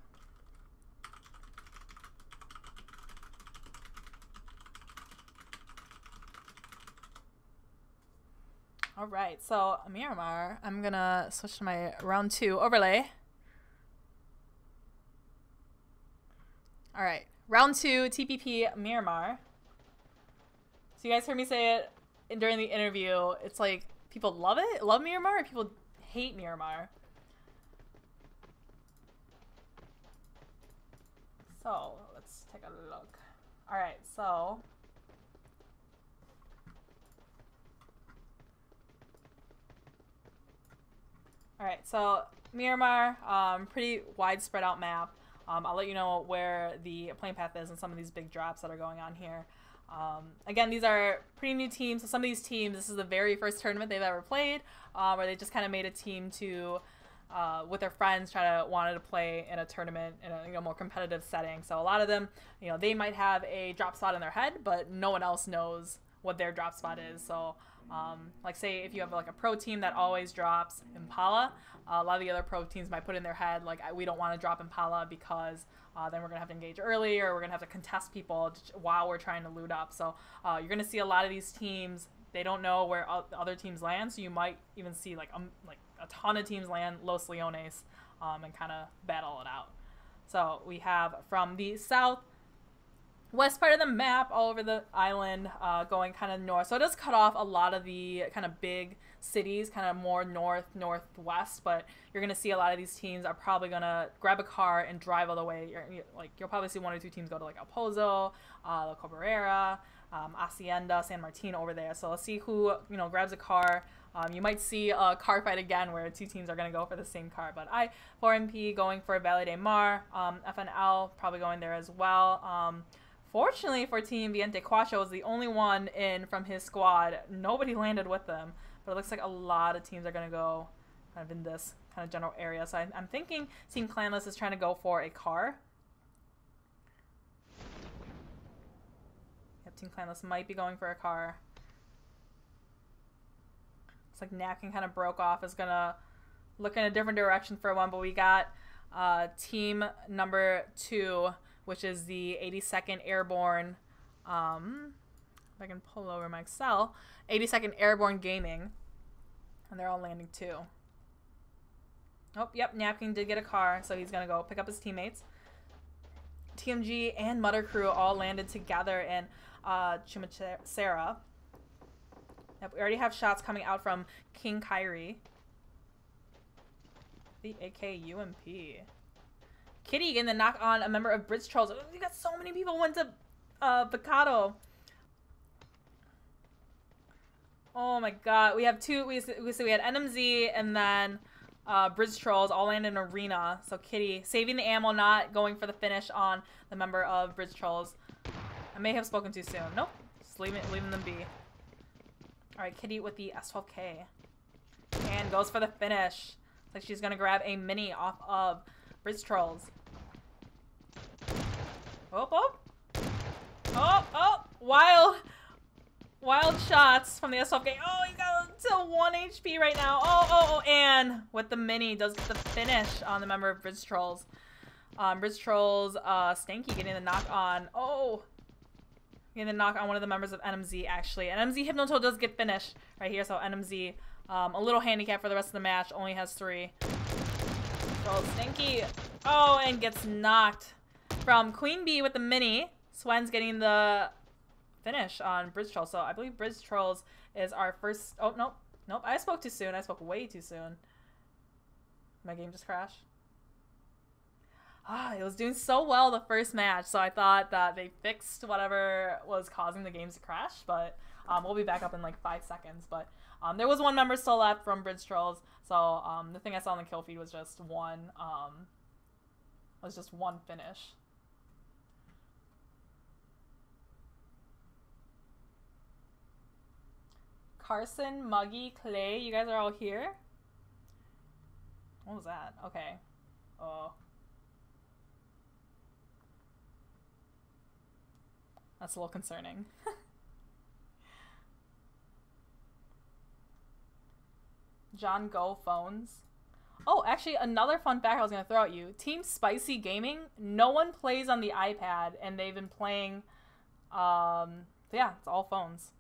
All right, so Miramar, I'm gonna switch to my round 2 overlay. All right, round 2 TPP Miramar. So you guys heard me say it during the interview. It's like people love it, love Miramar, or people hate Miramar. So let's take a look. All right, so Miramar, pretty widespread out map. I'll let you know where the playing path is and some of these big drops that are going on here. Again, these are pretty new teams. So some of these teams, this is the very first tournament they've ever played, where they just kind of made a team to, with their friends, wanted to play in a tournament in a more competitive setting. So a lot of them, they might have a drop spot in their head, but no one else knows what their drop spot is. So like say if you have like a pro team that always drops Impala, a lot of the other pro teams might put in their head like, we don't want to drop Impala because then we're gonna have to engage early, or we're gonna have to contest people while we're trying to loot up. So you're gonna see a lot of these teams, they don't know where other teams land, so you might even see like a ton of teams land Los Leones and kind of battle it out. So we have from the south west part of the map all over the island, going kind of north. So it does cut off a lot of the kind of big cities, kind of more northwest, but you're going to see a lot of these teams are probably going to grab a car and drive all the way. You'll probably see one or two teams go to like El Pozo, La Cabrera, Hacienda, San Martin over there. So let's see who, grabs a car. You might see a car fight again where two teams are going to go for the same car. But 4MP going for Valle de Mar, FNL probably going there as well. Fortunately for Team Viente Quacho was the only one in from his squad. Nobody landed with them, but it looks like a lot of teams are going to go kind of in this kind of general area. So I'm thinking Team Clanless is trying to go for a car. Yep, Team Clanless might be going for a car. Looks like Napkin kind of broke off, is going to look in a different direction for one, but we got team number 2, which is the 82nd Airborne, if I can pull over my Excel, 82nd Airborne Gaming, and they're all landing too. Oh, yep, Napkin did get a car, so he's gonna go pick up his teammates. TMG and Mutter Crew all landed together in Chimachera. Yep, we already have shots coming out from King Kyrie. The AK UMP. Kitty getting the knock on a member of Bridge Trolls. We got so many people went to Picado. Oh my god. We have two. We had NMZ and then Bridge Trolls all land in Arena. So Kitty saving the ammo, not going for the finish on the member of Bridge Trolls. I may have spoken too soon. Nope. Just leaving them be. Alright, Kitty with the S12K. And goes for the finish. Looks like she's gonna grab a mini off of Bridge Trolls. Wild shots from the S12K. Oh, you got to 1 HP right now. Oh, and with the mini does get the finish on the member of Bridge Trolls. Bridge Trolls, Stanky getting the knock on. Oh, getting the knock on one of the members of NMZ actually. And NMZ Hypnotoad does get finished right here. So NMZ, a little handicap for the rest of the match. Only has 3. So Stanky, oh, and gets knocked from Queen Bee with the mini. Swen's getting the finish on Bridge Trolls. So I believe Bridge Trolls is our first. Oh, nope. I spoke too soon. I spoke way too soon. My game just crashed. It was doing so well the first match, so I thought that they fixed whatever was causing the games to crash. But we'll be back up in like 5 seconds. But there was one member still left from Bridge Trolls. So the thing I saw on the kill feed was just one. One finish. Carson, Muggy, Clay, you guys are all here? What was that? Okay. Oh. That's a little concerning. John Go phones. Oh, actually, another fun fact I was going to throw at you. Team Spicy Gaming, no one plays on the iPad, and they've been playing, so yeah, it's all phones.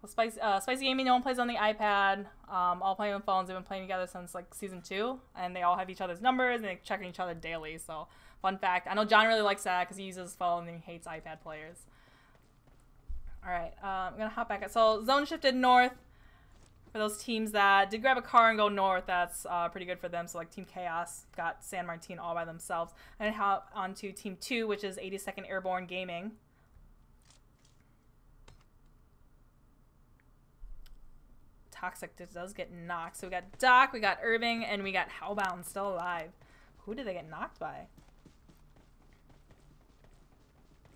Spicy Gaming, no one plays on the iPad. All playing on phones. They've been playing together since like season 2, and they all have each other's numbers and they check each other daily. So, fun fact. I know John really likes that because he uses his phone and he hates iPad players. All right, I'm gonna hop back. So zone shifted north for those teams that did grab a car and go north. That's pretty good for them. So like Team Chaos got San Martin all by themselves, and hop onto Team 2, which is 82nd Airborne Gaming. Toxic does get knocked. So we got Doc, we got Irving, and we got Hellbound still alive. Who did they get knocked by?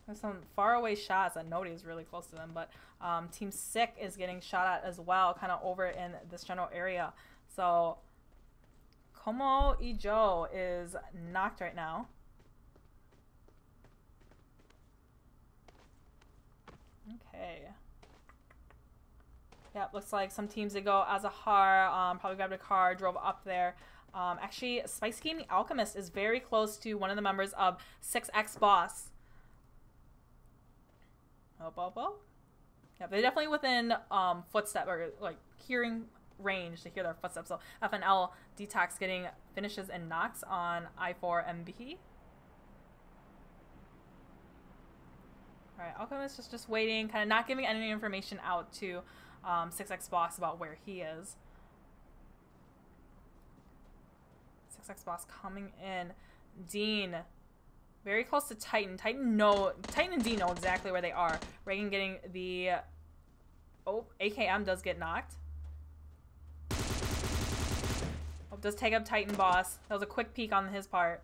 There's some faraway shots that nobody is really close to them, but Team Sick is getting shot at as well, kind of over in this general area. So Como Ijo is knocked right now. Okay. Yeah, looks like some teams that go Azahar, probably grabbed a car, drove up there. Actually, Spice Gaming Alchemist is very close to one of the members of 6X Boss. Oh. Yeah, they're definitely within footstep or like hearing range to hear their footsteps. So FNL Detox getting finishes and knocks on I4MB. All right, Alchemist is just waiting, kind of not giving any information out to 6X Boss about where he is. 6X Boss coming in. Dean, very close to Titan. Titan and Dean know exactly where they are. Reagan getting the... Oh, AKM does get knocked. Oh, does take up Titan Boss. That was a quick peek on his part.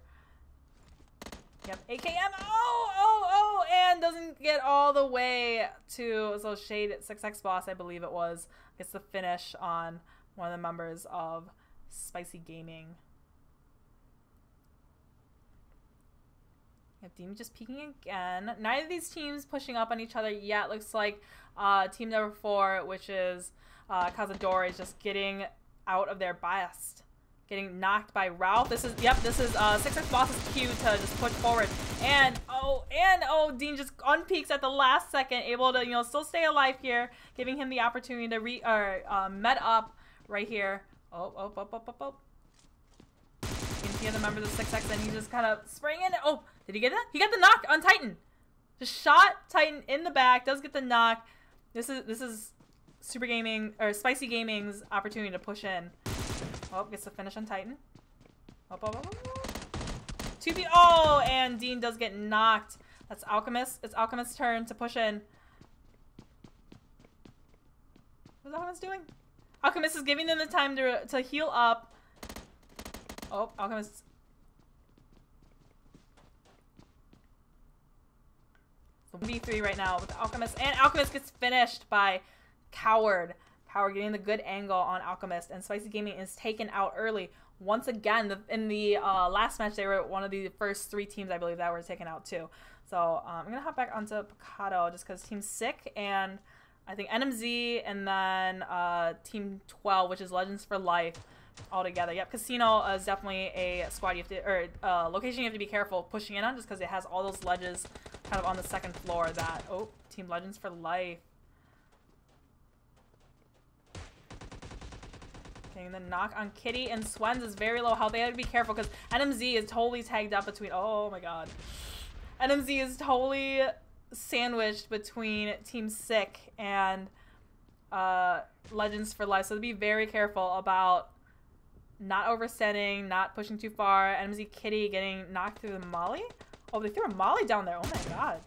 Yep, AKM. Oh, and doesn't get all the way to, so Shade 6X Boss, I believe it was, gets the finish on one of the members of Spicy Gaming. Yep, Dean just peeking again. Neither of these teams pushing up on each other yet. Looks like team number 4, which is Cazador, is just getting out of their best. Getting knocked by Ralph. This is 6X Boss's cue to just push forward. And Dean just unpeaks at the last second, able to, you know, still stay alive here, giving him the opportunity to med up right here. Oh. You can hear the members of 6X, and he just kind of sprang in. Oh, did he get that? He got the knock on Titan. Just shot Titan in the back. Does get the knock. This is Super Gaming or Spicy Gaming's opportunity to push in. Oh, gets the finish on Titan. Oh. 2B. Oh, and Dean does get knocked. That's Alchemist. It's Alchemist's turn to push in. What's Alchemist doing? Alchemist is giving them the time to heal up. Oh, Alchemist. So 1v3 right now with Alchemist. And Alchemist gets finished by Coward. Coward getting the good angle on Alchemist. And Spicy Gaming is taken out early. Once again, in the last match, they were one of the first 3 teams, I believe, that were taken out too. So I'm going to hop back onto Picado just because Team Sick and I think NMZ and then Team 12, which is Legends for Life, all together. Yep, Casino is definitely a squad you have to, or location you have to be careful pushing in on just because it has all those ledges kind of on the second floor that, oh, Team Legends for Life. Getting the knock on Kitty, and Swens is very low health. They have to be careful because NMZ is totally tagged up between, oh my god. NMZ is totally sandwiched between Team Sick and Legends for Life. So to be very careful about not oversetting, not pushing too far. NMZ Kitty getting knocked through the molly. Oh, they threw a molly down there. Oh my god.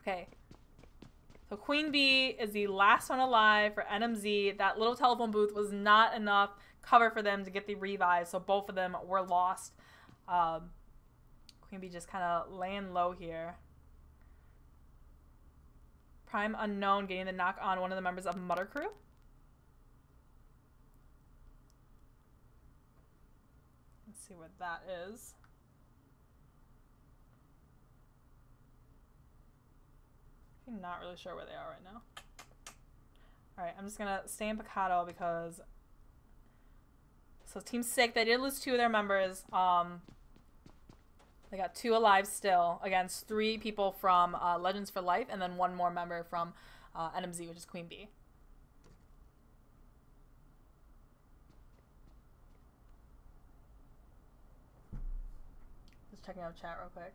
Okay. So Queen Bee is the last one alive for NMZ. That little telephone booth was not enough cover for them to get the revive, so both of them were lost. Queen Bee just kind of laying low here. Prime Unknown getting the knock on one of the members of Mutter Crew. Let's see what that is. I'm not really sure where they are right now. Alright, I'm just gonna stay in Picado because... So Team Sick, they did lose 2 of their members. They got 2 alive still against 3 people from Legends for Life, and then 1 more member from NMZ, which is Queen Bee. Just checking out chat real quick.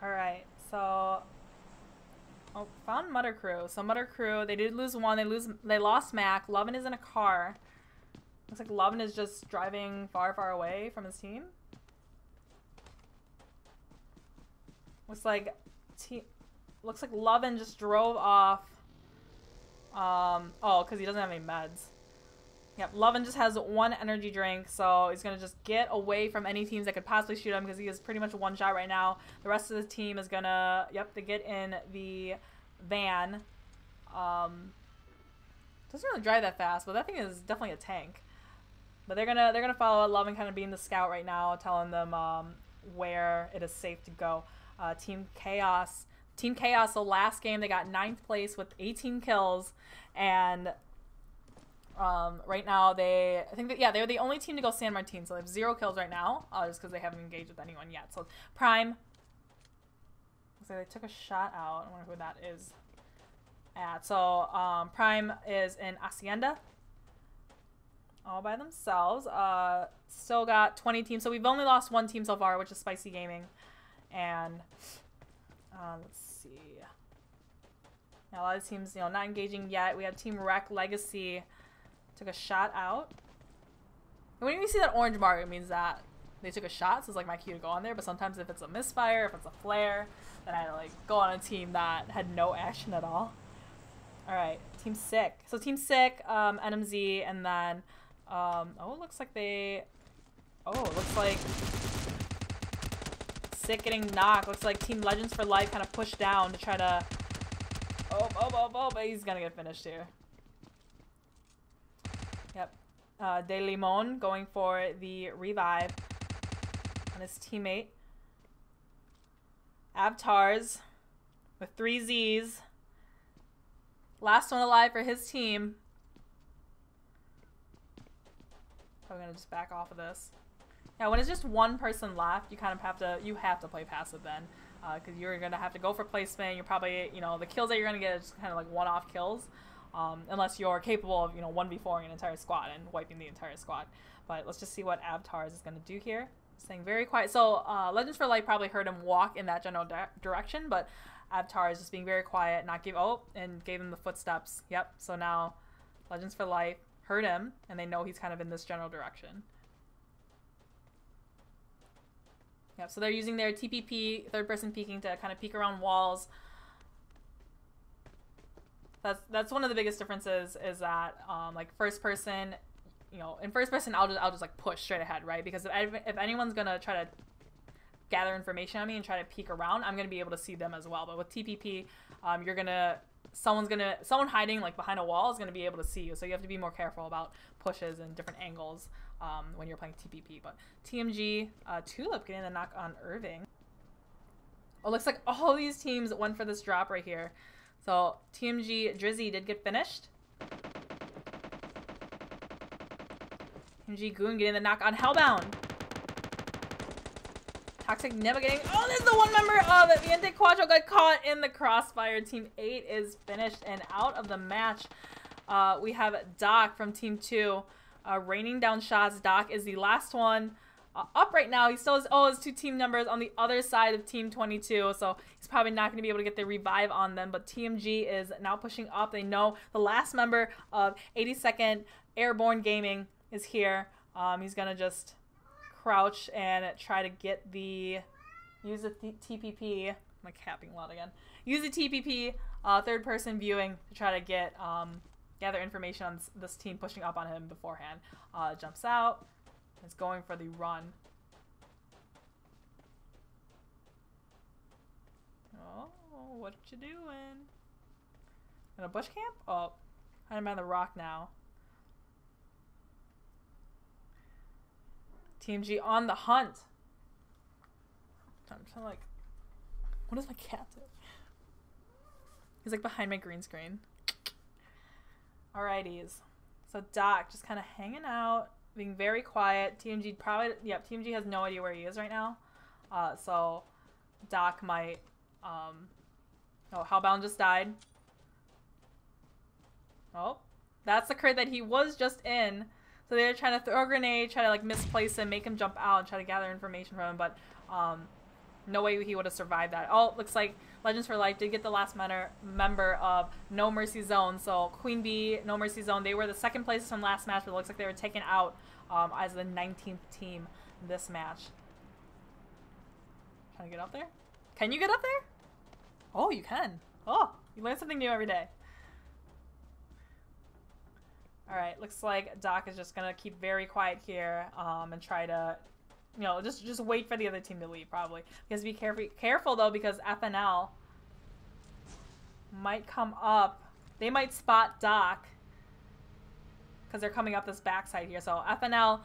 Alright, so oh, found Mutter Crew. So Mutter Crew, they did lose 1. They lost Mac. Lovin is in a car. Looks like Lovin is just driving far, far away from his team. Looks like Lovin just drove off. Oh, because he doesn't have any meds. Yep, Lovin just has 1 energy drink, so he's going to just get away from any teams that could possibly shoot him because he is pretty much 1 shot right now. The rest of the team is going to, yep, they get in the van. Doesn't really drive that fast, but that thing is definitely a tank. But they're gonna follow Lovin, kind of being the scout right now, telling them where it is safe to go. Team Chaos, the last game they got 9th place with 18 kills, and right now they were the only team to go San Martin, so they have 0 kills right now, just because they haven't engaged with anyone yet. So Prime, so they took a shot out. I wonder who that is at. So Prime is in Hacienda all by themselves. Still got 20 teams, so we've only lost 1 team so far, which is Spicy Gaming. And let's see, yeah, a lot of teams, not engaging yet. We have Team Wreck Legacy took a shot out. And when you see that orange mark, it means that they took a shot, so it's like my cue to go on there. But sometimes if it's a misfire, if it's a flare, then I like go on a team that had no action at all. All right, Team Sick. So Team Sick, NMZ, and then it looks like Sick getting knocked. Looks like Team Legends for Life kind of pushed down to try to. But he's gonna get finished here. Yep. De Limon going for the revive on his teammate. Avtars with 3 Zs. Last one alive for his team. I'm gonna just back off of this. Yeah, when it's just 1 person left, you kind of have to play passive then, because you're gonna have to go for placement. You're probably, the kills that you're gonna get is just kind of like one-off kills, unless you're capable of 1v4ing an entire squad and wiping the entire squad. But let's just see what Avtars is gonna do here. Staying very quiet. So Legends for Life probably heard him walk in that general direction, but Avtar is just being very quiet, and gave him the footsteps. Yep. So now Legends for Life heard him, and they know he's kind of in this general direction. Yep. So they're using their TPP, third-person peeking, to kind of peek around walls. That's one of the biggest differences, is that like first person, in first person I'll just like push straight ahead, right? Because if anyone's gonna try to gather information on me and try to peek around, I'm gonna be able to see them as well. But with TPP, someone hiding like behind a wall is gonna be able to see you. So you have to be more careful about pushes and different angles when you're playing TPP. But TMG, Tulip getting the knock on Irving. Oh, looks like all these teams went for this drop right here. So TMG Drizzy did get finished. TMG Goon getting the knock on Hellbound. Toxic Neba getting... Oh, there's the one member of Viente Quattro got caught in the crossfire. Team 8 is finished and out of the match. We have Doc from Team 2 raining down shots. Doc is the last one up right now. He still has his 2 team members on the other side of Team 22, so he's probably not going to be able to get the revive on them. But TMG is now pushing up. They know the last member of 82nd Airborne Gaming is here. He's going to just crouch and try to get use the TPP. I'm like capping a lot again. Use the TPP third person viewing to try to get gather information on this team pushing up on him beforehand. Jumps out. Is going for the run. Oh, what you doing? In a bush camp? Oh, hiding behind the rock now. TMG on the hunt. I'm trying to like, what does my cat do? He's like behind my green screen. Alrighties. So Doc just kind of hanging out, being very quiet. TMG probably, yep, TMG has no idea where he is right now. So Doc might, oh, Hellbound just died. Oh, that's the crit that he was just in. So they're trying to throw a grenade, try to like misplace him, make him jump out, and try to gather information from him, but no way he would have survived that. Oh, looks like Legends for Life did get the last member of No Mercy Zone. So Queen Bee, No Mercy Zone, they were the second place from last match, but it looks like they were taken out as the 19th team this match. Trying to get up there? Can you get up there? Oh, you can. Oh, you learn something new every day. Alright, looks like Doc is just gonna keep very quiet here and try to, you know, just wait for the other team to leave, probably. Because be careful though, because FNL might come up. They might spot Doc because they're coming up this backside here. So FNL,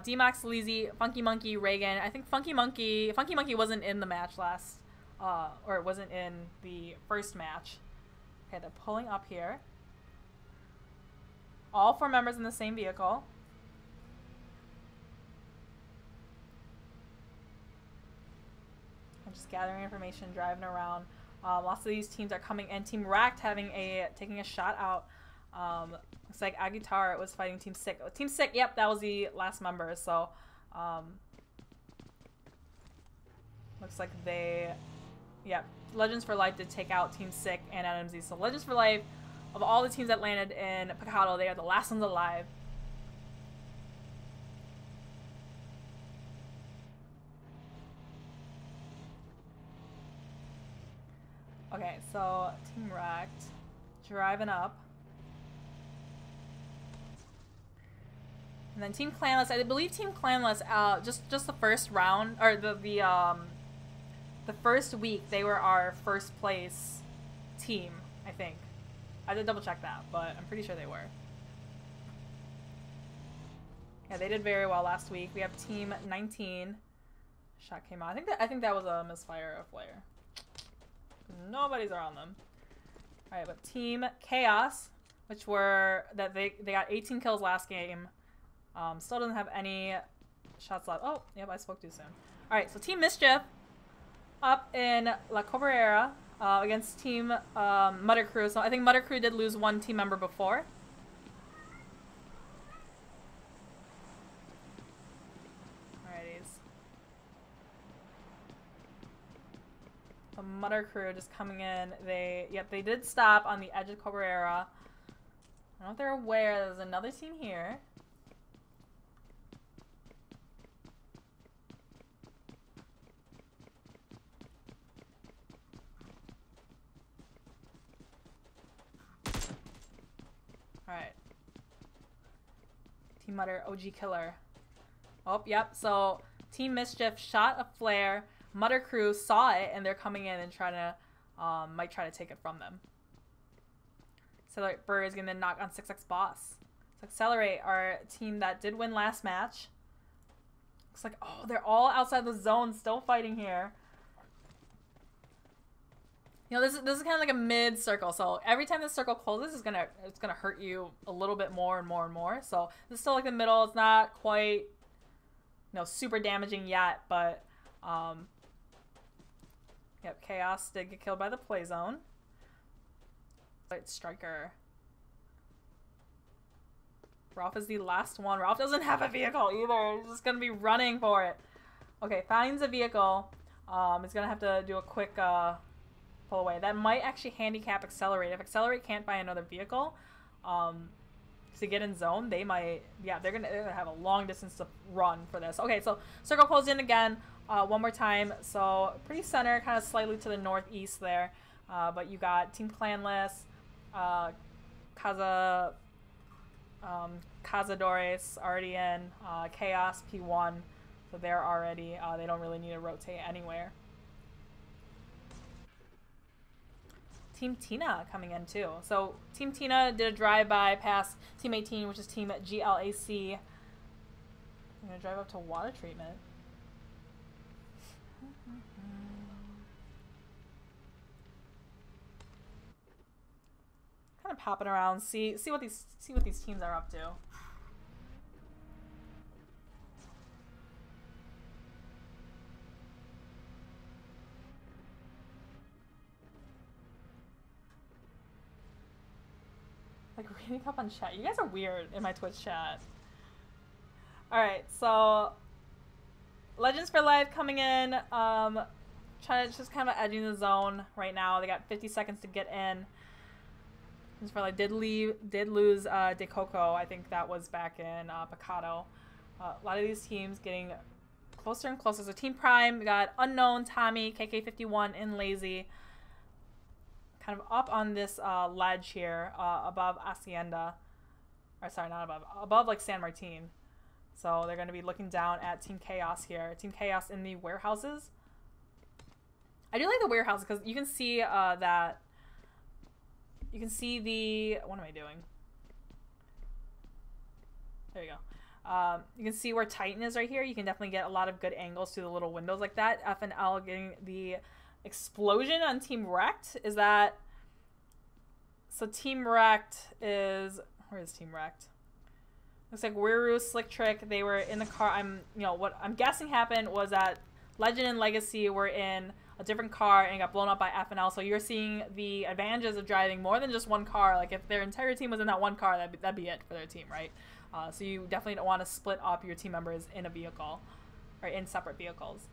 D-Max, Leezy, Funky Monkey, Reagan. I think Funky Monkey wasn't in the match last, or wasn't in the first match. Okay, they're pulling up here. All 4 members in the same vehicle. I'm just gathering information, driving around. Lots of these teams are coming in. Team Racked taking a shot out. Looks like Aguitar was fighting Team Sick. Oh, Team Sick, yep, that was the last member. So, looks like yep, Legends for Life did take out Team Sick and NMZ. So Legends for Life, of all the teams that landed in Picado, they are the last ones alive. Okay, so Team Wrecked driving up. And then Team Clanless, I believe Team Clanless, just the first round, or the first week, they were our first place team, I think. I did double check that, but I'm pretty sure they were. Yeah, they did very well last week. We have Team 19. Shot came out. I think that was a misfire of flare. Nobody's around them. All right, but Team Chaos, which were they got 18 kills last game. Still doesn't have any shots left. Oh, yep, I spoke too soon. All right, so Team Mischief up in La Cabrera. Against Team Mutter Crew. So I think Mutter Crew did lose 1 team member before. Alrighties. The Mutter Crew just coming in. They did stop on the edge of Cabrera. I don't know if they're aware there's another team here. Alright. Team Mutter, OG Killer. Oh, yep. So, Team Mischief shot a flare. Mutter Crew saw it, and they're coming in and trying to, might try to take it from them. Accelerate Bird is going to knock on 6X Boss. So, Accelerate, our team that did win last match. Looks like, oh, they're all outside the zone, still fighting here. You know, this is kind of like a mid circle. So every time this circle closes, it's gonna hurt you a little bit more and more and more. So this is still like the middle. It's not quite, you know, super damaging yet, but yep, Chaos did get killed by the play zone. Striker. Ralph is the last one. Ralph doesn't have a vehicle either. He's just gonna be running for it. Okay, finds a vehicle. He's gonna have to do a quick pull away. That might actually handicap Accelerate. If Accelerate can't buy another vehicle to get in zone, they might, yeah, they're gonna have a long distance to run for this. Okay, so circle pulls in again one more time. So pretty center, kind of slightly to the northeast there. But you got Team Clanless, Cazadores already in, Chaos P1, so they're already, they don't really need to rotate anywhere. Team Tina coming in too. So Team Tina did a drive-by past Team 18, which is Team GLAC. I'm gonna drive up to water treatment. Kind of popping around, see what these teams are up to. Like reading up on chat. You guys are weird in my Twitch chat. Alright, so Legends for Life coming in. Trying to just kind of edging the zone right now. They got 50 seconds to get in. Legends for Life did lose De Coco. I think that was back in Picado. A lot of these teams getting closer and closer. So Team Prime, we got Unknown, Tommy, KK51, and Lazy. Kind of up on this ledge here, above Hacienda. Or sorry, not above. Above like San Martin. So they're going to be looking down at Team Chaos here. Team Chaos in the warehouses. I do like the warehouses because you can see that. You can see the. What am I doing? There you go. You can see where Titan is right here. You can definitely get a lot of good angles through the little windows like that. F and L getting the explosion on Team Wrecked. Is that. So Team Wrecked is. Where is Team Wrecked? Looks like Wiru, Slick Trick, they were in the car. What I'm guessing happened was that Legend and Legacy were in a different car and got blown up by FNL. So you're seeing the advantages of driving more than just one car. Like if their entire team was in that one car, that'd be it for their team, right? So you definitely don't want to split up your team members in a vehicle or in separate vehicles.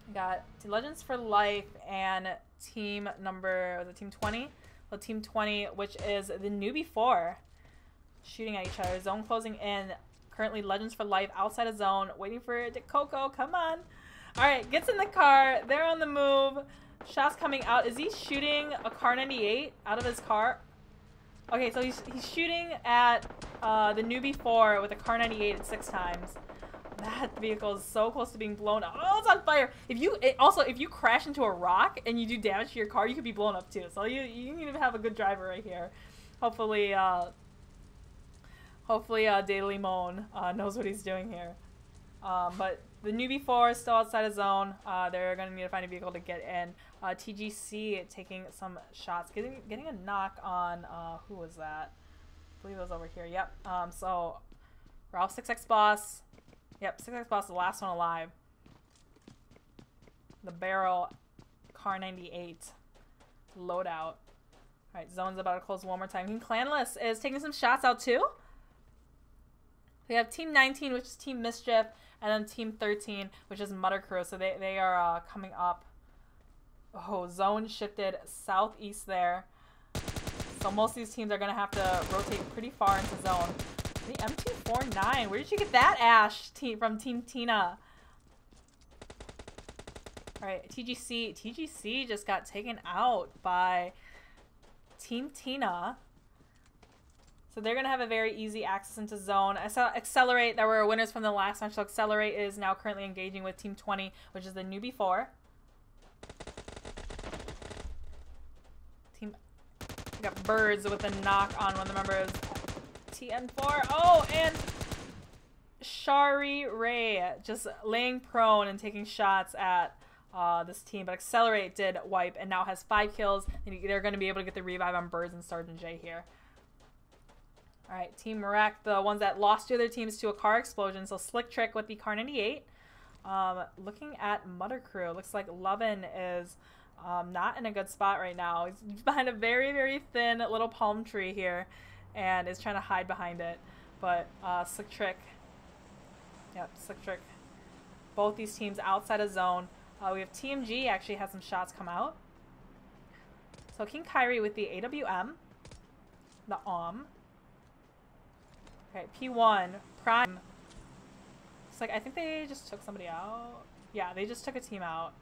We got Legends for Life and team number, was it Team 20? Well, Team 20, which is the Newbie 4. Shooting at each other. Zone closing in. Currently Legends for Life outside of zone. Waiting for De Coco. Come on. Alright, gets in the car. They're on the move. Shots coming out. Is he shooting a Car 98 out of his car? Okay, so he's shooting at the Newbie 4 with a Car 98 at 6 times. That vehicle is so close to being blown up. Oh, it's on fire. If you crash into a rock and you do damage to your car, you could be blown up too. So you need to have a good driver right here. Hopefully De Limon knows what he's doing here. But the Newbie 4 is still outside of zone. They're going to need to find a vehicle to get in. TGC taking some shots. Getting a knock on, who was that? I believe it was over here. Yep. So Ralph 6X Boss. Yep, 6X Boss is the last one alive. The Barrel Car 98 loadout. Alright, zone's about to close one more time. King Clanless is taking some shots out too. We have Team 19, which is Team Mischief, and then Team 13, which is Mutter Crew. So they are coming up. Oh, zone shifted southeast there. So most of these teams are going to have to rotate pretty far into zone. The M249, where did you get that, Ash, from Team Tina? Alright, TGC just got taken out by Team Tina. So they're going to have a very easy access into zone. I saw Accelerate, that were winners from the last match. So Accelerate is now currently engaging with Team 20, which is the Newbie 4. We got Birds with a knock on one of the members. TN4. Oh, and Shari Ray just laying prone and taking shots at this team. But Accelerate did wipe and now has 5 kills. They're going to be able to get the revive on Birds and Sergeant J here. Alright, Team Wreck, the ones that lost to their teams to a car explosion. So Slick Trick with the Car 98. Looking at Mutter Crew, looks like Lovin is not in a good spot right now. He's behind a very, very thin little palm tree here and is trying to hide behind it. But Slick Trick, yep, Slick Trick. Both these teams outside of zone. We have TMG actually has some shots come out. So King Kyrie with the AWM, the Okay, P1, Prime. It's like, I think they just took somebody out. Yeah, they just took a team out.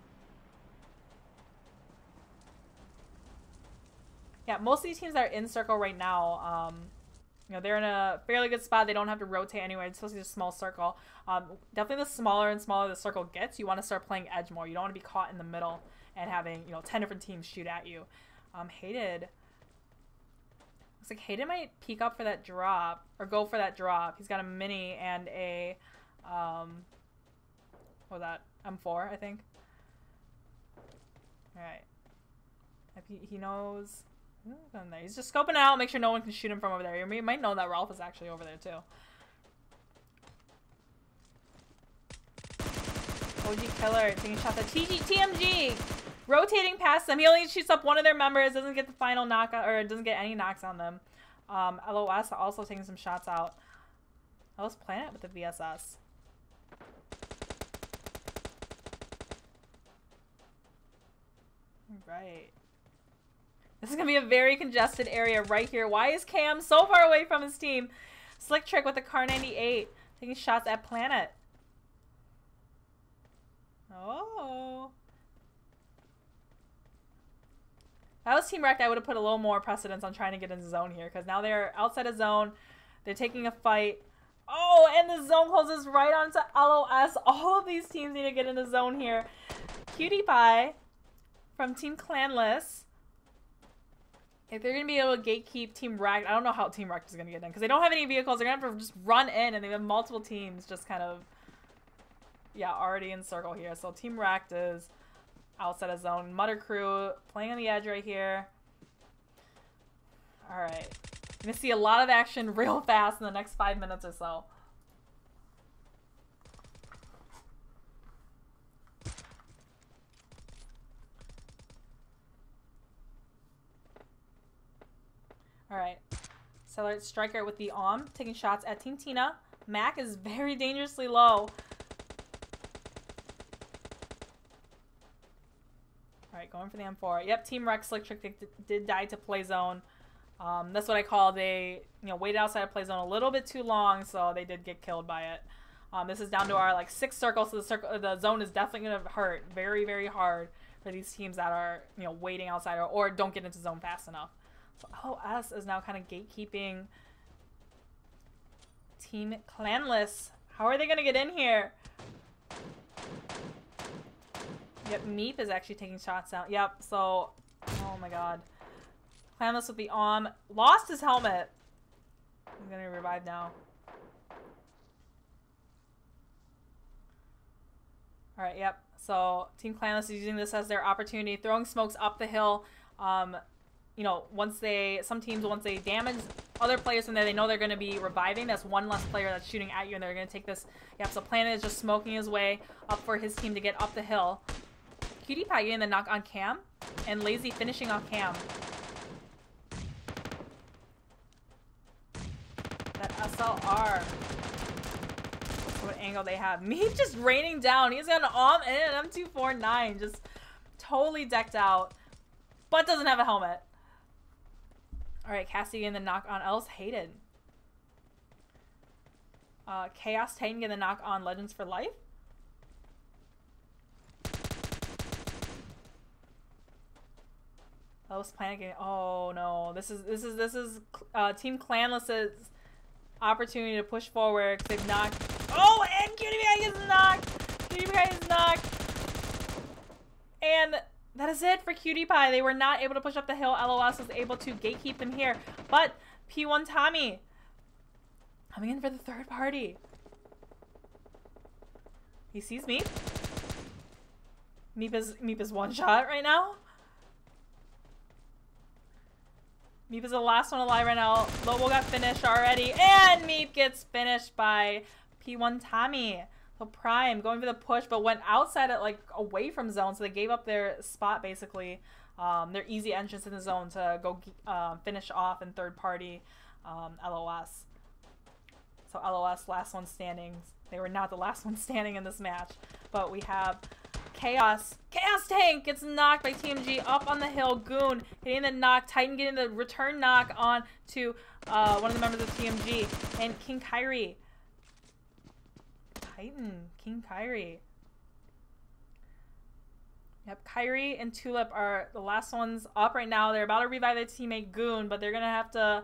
Yeah, most of these teams that are in circle right now, you know, they're in a fairly good spot. They don't have to rotate anywhere. It's supposed to be a small circle. Definitely the smaller and smaller the circle gets, you want to start playing edge more. You don't want to be caught in the middle and having, you know, 10 different teams shoot at you. Hated. Looks like Hayden might peek up for that drop, or go for that drop. He's got a mini and a, what was that? M4, I think. Alright. He knows He's just scoping it out, make sure no one can shoot him from over there. You might know that Ralph is actually over there too. OG Killer taking shots at TMG, rotating past them. He only shoots up one of their members, doesn't get the final knock, or doesn't get any knocks on them. LOS also taking some shots out. LOS Planet with the VSS. Right. This is going to be a very congested area right here. Why is Cam so far away from his team? Slick Trick with the Car 98. Taking shots at Planet. Oh. If that was Team Wrecked, I would have put a little more precedence on trying to get into zone here. Because now they're outside of zone. They're taking a fight. Oh, and the zone closes right onto LOS. All of these teams need to get into zone here. Cutie Pie from Team Clanless. If they're going to be able to gatekeep Team Wrecked, I don't know how Team Wrecked is going to get in. Because they don't have any vehicles. They're going to have to just run in. And they have multiple teams just kind of, yeah, already in circle here. So Team Wrecked is outside of zone. Mutter Crew playing on the edge right here. All right. You're going to see a lot of action real fast in the next 5 minutes or so. Alright. Stellar Striker with the taking shots at Team Tina. Mac is very dangerously low. Alright, going for the M4. Yep, Team Rex Slick Trick did die to play zone. That's what I call they, waited outside of play zone a little bit too long, so they did get killed by it. This is down to our like 6 circles, so the zone is definitely gonna hurt very, very hard for these teams that are waiting outside or don't get into zone fast enough. So LOS is now kind of gatekeeping Team Clanless. How are they gonna get in here? Yep, Meep is actually taking shots out. Yep, so oh my god. Clanless with the lost his helmet. I'm gonna revive now. Alright, yep. So Team Clanless is using this as their opportunity, throwing smokes up the hill. Once they damage other players from there, they know they're going to be reviving. That's one less player that's shooting at you, and they're going to take this. Yep, so Planet is just smoking his way up for his team to get up the hill. Cutie Pie getting the knock on Cam, and Lazy finishing off Cam. That SLR. What angle they have. Me just raining down. He's got an and an M249. Just totally decked out, but doesn't have a helmet. Alright, Cassie getting the knock on Els Hated. Chaos Titan getting the knock on Legends for Life. I was panicking. Oh no, this is Team Clanless's opportunity to push forward because they've knocked. Oh, and Cutie Pie gets knocked. Cutie Pie is knocked. And that is it for Cutie Pie. They were not able to push up the hill. LOS was able to gatekeep them here. But P1 Tommy coming in for the third party. He sees me. Meep is one shot right now. Meep is the last one alive right now. Lobo got finished already. And Meep gets finished by P1 Tommy. So Prime going for the push, but went outside it, like away from zone, so they gave up their spot basically, their easy entrance in the zone to go finish off in third party LOS. So LOS last one standing. They were not the last one standing in this match, but we have Chaos Tank gets knocked by TMG up on the hill. Goon getting the knock. Titan getting the return knock on to one of the members of TMG, and King Kyrie. King Kyrie. Yep, Kyrie and Tulip are the last ones up right now. They're about to revive their teammate Goon, but they're gonna have to.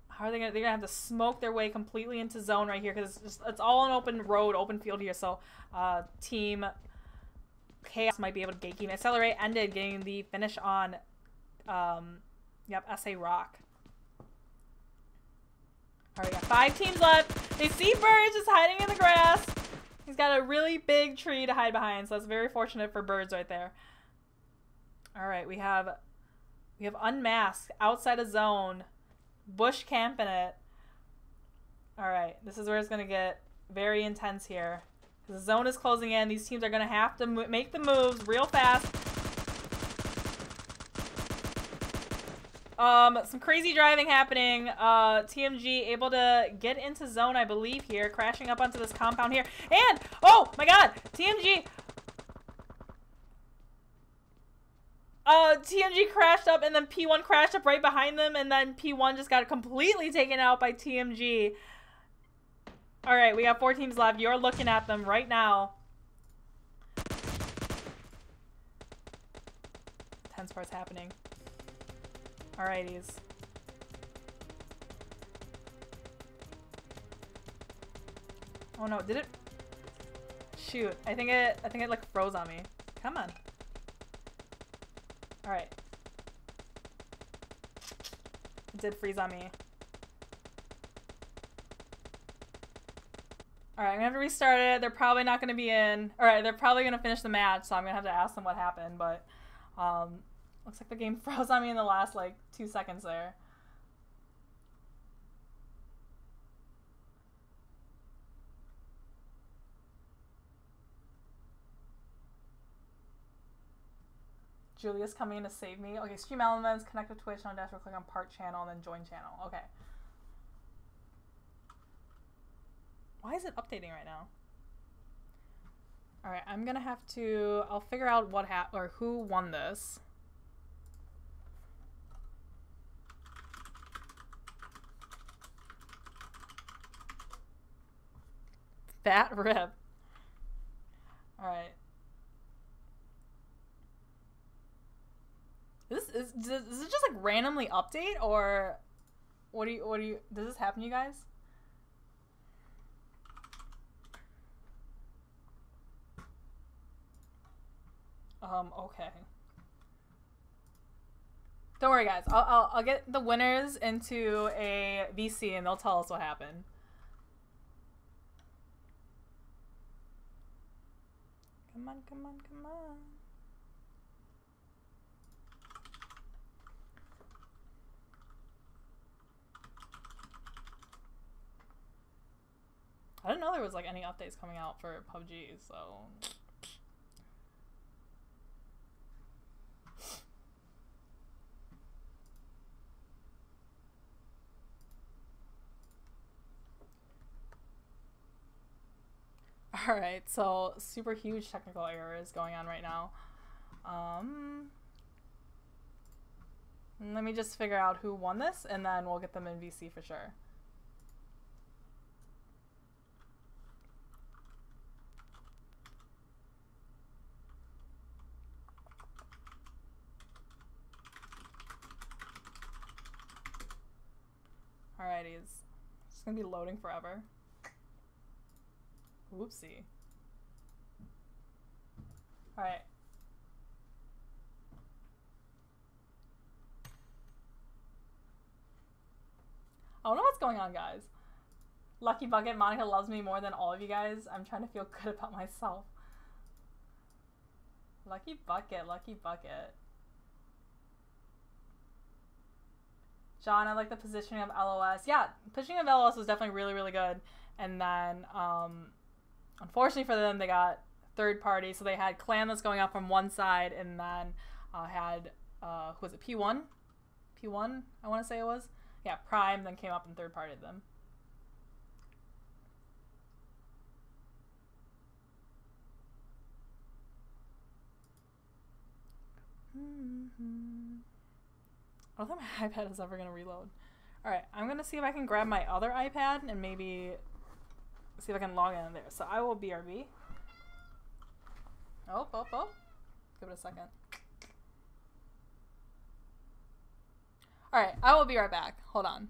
How are they gonna? They're gonna have to smoke their way completely into zone right here because it's all an open road, open field here. So, Team Chaos might be able to gatekeep. Accelerate ended, getting the finish on. SA Rock. Alright, we got 5 teams left. They see Birds just hiding in the grass. He's got a really big tree to hide behind, so that's very fortunate for Birds right there. Alright, we have We have unmasked outside a zone. Bush camping it. Alright, this is where it's going to get very intense here. The zone is closing in. These teams are going to have to make the moves real fast. Some crazy driving happening. TMG able to get into zone, I believe, here. Crashing up onto this compound here. And, oh my god, TMG... TMG crashed up, and then P1 crashed up right behind them, and then P1 just got completely taken out by TMG. Alright, we got 4 teams left. You're looking at them right now. Tense part's happening. Alrighties. Oh no, did it? Shoot, I think it like froze on me. Come on. Alright. It did freeze on me. Alright, I'm gonna have to restart it. They're probably not gonna be in. Alright, they're probably gonna finish the match, so I'm gonna have to ask them what happened, but looks like the game froze on me in the last like 2 seconds there. Julia's coming in to save me. Okay, stream elements, connect to Twitch, on dashboard, click on part channel, and then join channel. Okay. Why is it updating right now? Alright, I'm gonna have to... I'll figure out what or who won this. Fat rip. Alright. Does it just like randomly update, or what do you does this happen to you guys? Okay. Don't worry guys, I'll get the winners into a VC and they'll tell us what happened. Come on, come on, come on. I didn't know there was like any updates coming out for PUBG, so... Alright, so super huge technical error is going on right now. Let me just figure out who won this, and then we'll get them in VC for sure. Alrighties. It's gonna be loading forever. Whoopsie. Alright. I don't know what's going on, guys. Lucky Bucket, Monica loves me more than all of you guys. I'm trying to feel good about myself. Lucky Bucket, Lucky Bucket. John, I like the positioning of LOS. Yeah, positioning of LOS was definitely really, really good. And then, unfortunately for them, they got third party. So they had Clan that's going up from one side, and then had, who was it, P1? P1, I want to say it was. Yeah, Prime then came up and third partied them. I don't think my iPad is ever going to reload. Alright, I'm going to see if I can grab my other iPad and maybe see if I can log in there. So I will BRB. Oh. Give it a second. Alright, I will be right back. Hold on.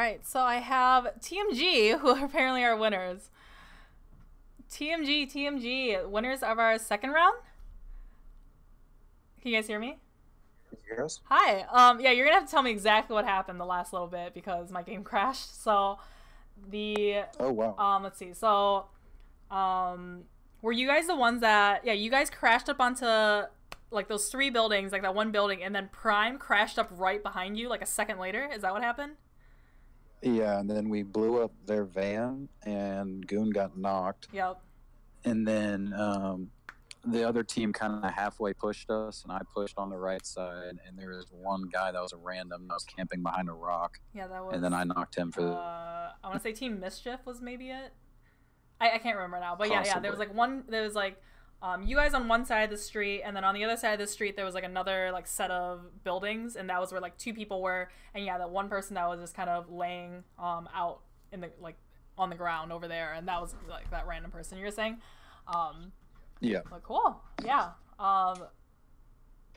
right, so I have TMG, who apparently are winners. TMG, winners of our second round. Can you guys hear me? Yes. Hi. Yeah, you're gonna have to tell me exactly what happened the last little bit because my game crashed. So, Oh wow. let's see. So, were you guys the ones that? Yeah, you guys crashed up onto like those 3 buildings, like that one building, and then Prime crashed up right behind you, like a second later. Is that what happened? Yeah, and then we blew up their van, and Goon got knocked. Yep. And then the other team kind of halfway pushed us, and I pushed on the right side, and there was one guy that was a random that was camping behind a rock. Yeah, that was. And then I knocked him for I want to say Team Mischief was maybe it. I can't remember now, but yeah, there was like one. There was like, you guys on one side of the street, and then on the other side of the street there was like another like set of buildings, and that was where like 2 people were, and yeah, that one person that was just kind of laying out in the like on the ground over there, and that was like that random person you were saying. Yeah. Like, cool. Yeah.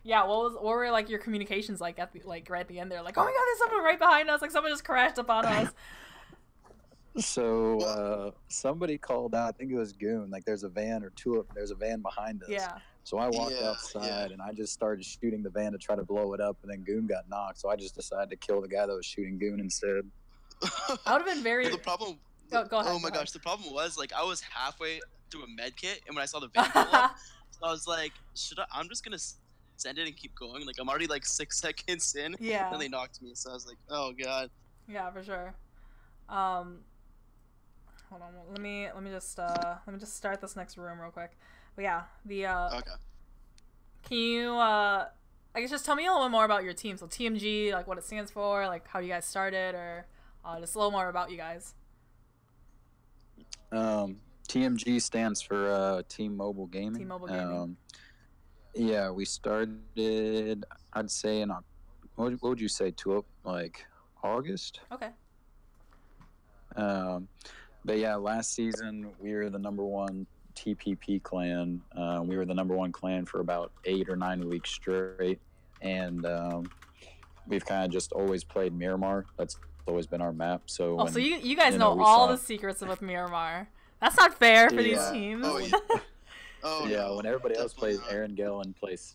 Yeah. What were like your communications like at the, like right at the end there? Like, oh my God, there's someone right behind us. Like someone just crashed up on us. So somebody called out, I think it was Goon, like there's a van there's a van behind us. Yeah. So I walked outside and I just started shooting the van to try to blow it up, and then Goon got knocked, so I just decided to kill the guy that was shooting Goon instead. I would have been very... The problem... Go ahead. Oh my gosh, the problem was, like, I was halfway through a med kit, and when I saw the van pull up, so I was like, I'm just gonna send it and keep going. Like, I'm already, like, 6 seconds in, yeah. and they knocked me, so I was like, oh God. Yeah, for sure. Hold on, let me just start this next room real quick. But yeah, Okay. Can you I guess just tell me a little bit more about your team. So TMG, like what it stands for, like how you guys started, or just a little more about you guys. TMG stands for Team Mobile Gaming. Team Mobile Gaming. Yeah, we started, I'd say in what would you say, Tulip? Like August? Okay. But yeah, last season we were the #1 TPP clan. We were the #1 clan for about 8 or 9 weeks straight, and we've kind of just always played Miramar. That's always been our map. So so you guys know all the secrets with Miramar. That's not fair for these teams. Oh yeah. Oh yeah. When everybody else plays Erangel and plays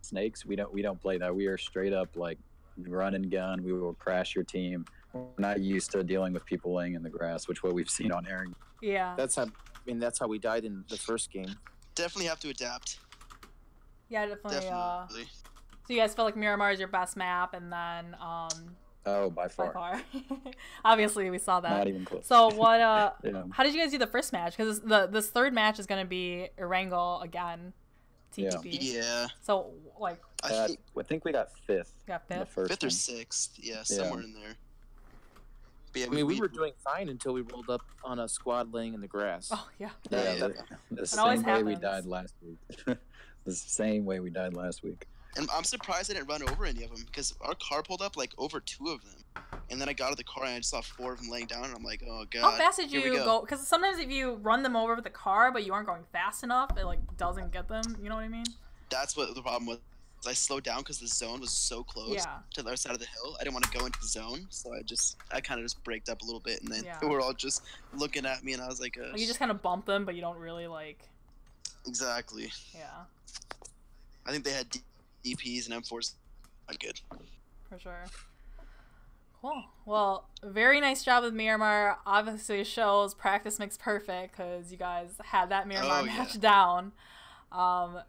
Snakes, we don't play that. We are straight up like run and gun. We will crash your team. We're not used to dealing with people laying in the grass, which what we've seen on Erangel. Yeah. That's how we died in the first game. Definitely have to adapt. Yeah, definitely. Definitely. So you guys feel like Miramar is your best map, and then oh, by far. Obviously, we saw that. Not even close. So what? Yeah. How did you guys do the first match? Because this third match is gonna be Erangel again, TTP. Yeah. So like, I think we got 5th. Got 5th. The first 5th or one. 6th. Yeah, somewhere in there. But yeah, I mean, we were doing fine until we rolled up on a squad laying in the grass. Oh yeah. Yeah, the same way we died last week. The same way we died last week. And I'm surprised I didn't run over any of them, because our car pulled up like over 2 of them. And then I got out of the car and I just saw 4 of them laying down, and I'm like, oh God. How fast did you go? Because sometimes if you run them over with the car, but you aren't going fast enough, it like doesn't get them. You know what I mean? That's what the problem was. I slowed down because the zone was so close to the other side of the hill. I didn't want to go into the zone, so I kind of just braked up a little bit, and then they were all just looking at me, and I was like, you just kind of bump them, but you don't really like. Exactly. Yeah. I think they had DPs and M4s. Not good. For sure. Cool. Well, very nice job with Miramar. Obviously shows practice makes perfect, because you guys had that Miramar match down.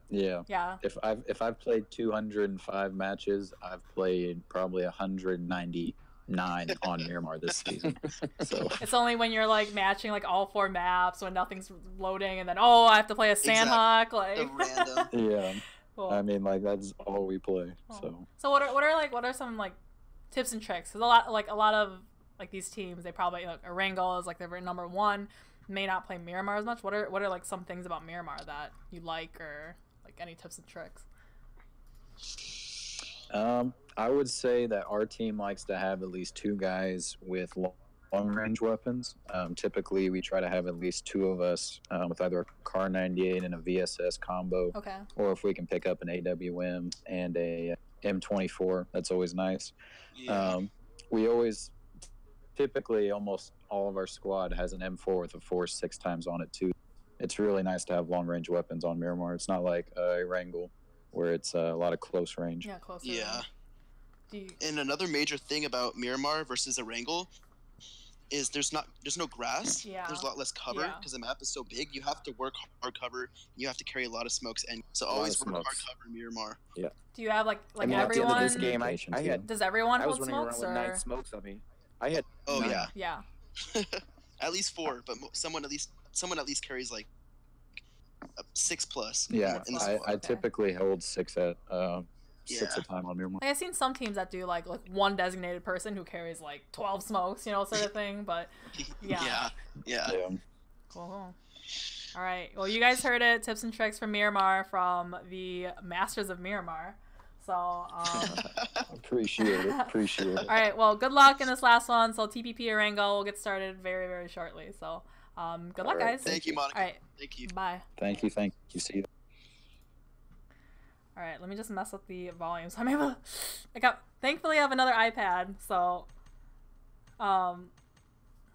Yeah. Yeah. If I've played 205 matches, I've played probably 199 on Miramar this season. So it's only when you're like matching like all 4 maps when nothing's loading, and then I have to play a Sandhawk, like random. Yeah. Cool. I mean, like that's all we play. So what are some like tips and tricks? Because a lot of like these teams, they probably Erangel is like their #1. May not play Miramar as much. What are like some things about Miramar that you like, or like any tips and tricks? I would say that our team likes to have at least 2 guys with long range weapons. Typically we try to have at least 2 of us with either a Car 98 and a VSS combo. Okay. Or if we can pick up an AWM and a M24, that's always nice. Yeah. We always typically almost all of our squad has an M4 with a Force 6 times on it too. It's really nice to have long range weapons on Miramar. It's not like a Wrangle where it's a lot of close range. Yeah, close Yeah. range. And another major thing about Miramar versus a Wrangle is there's no grass. Yeah. There's a lot less cover because the map is so big. You have to work hard cover. You have to carry a lot of smokes, and so always work hard cover Miramar. Yeah. Do you have like I mean, everyone? At the end of this game, I had. Does everyone I was hold running smokes around with or? 9 smokes on me. I had. Oh 9. yeah. Yeah. At least 4, but someone at least carries like 6 plus. Yeah, in the I squad. typically hold 6 at 6 a time on Miramar. Like I've seen some teams that do like one designated person who carries like 12 smokes, you know, sort of thing. But yeah. Yeah. Cool. All right. Well, you guys heard it. Tips and tricks from Miramar from the Masters of Miramar. So Appreciate it. All right. Well, good luck in this last one. So TPP Arango will get started very, very shortly. So good luck, guys. Thank you, Monica. All right. Thank you. Bye. Thank you. See you. All right, let me just mess with the volume. So I'm able to, thankfully I have another iPad, so let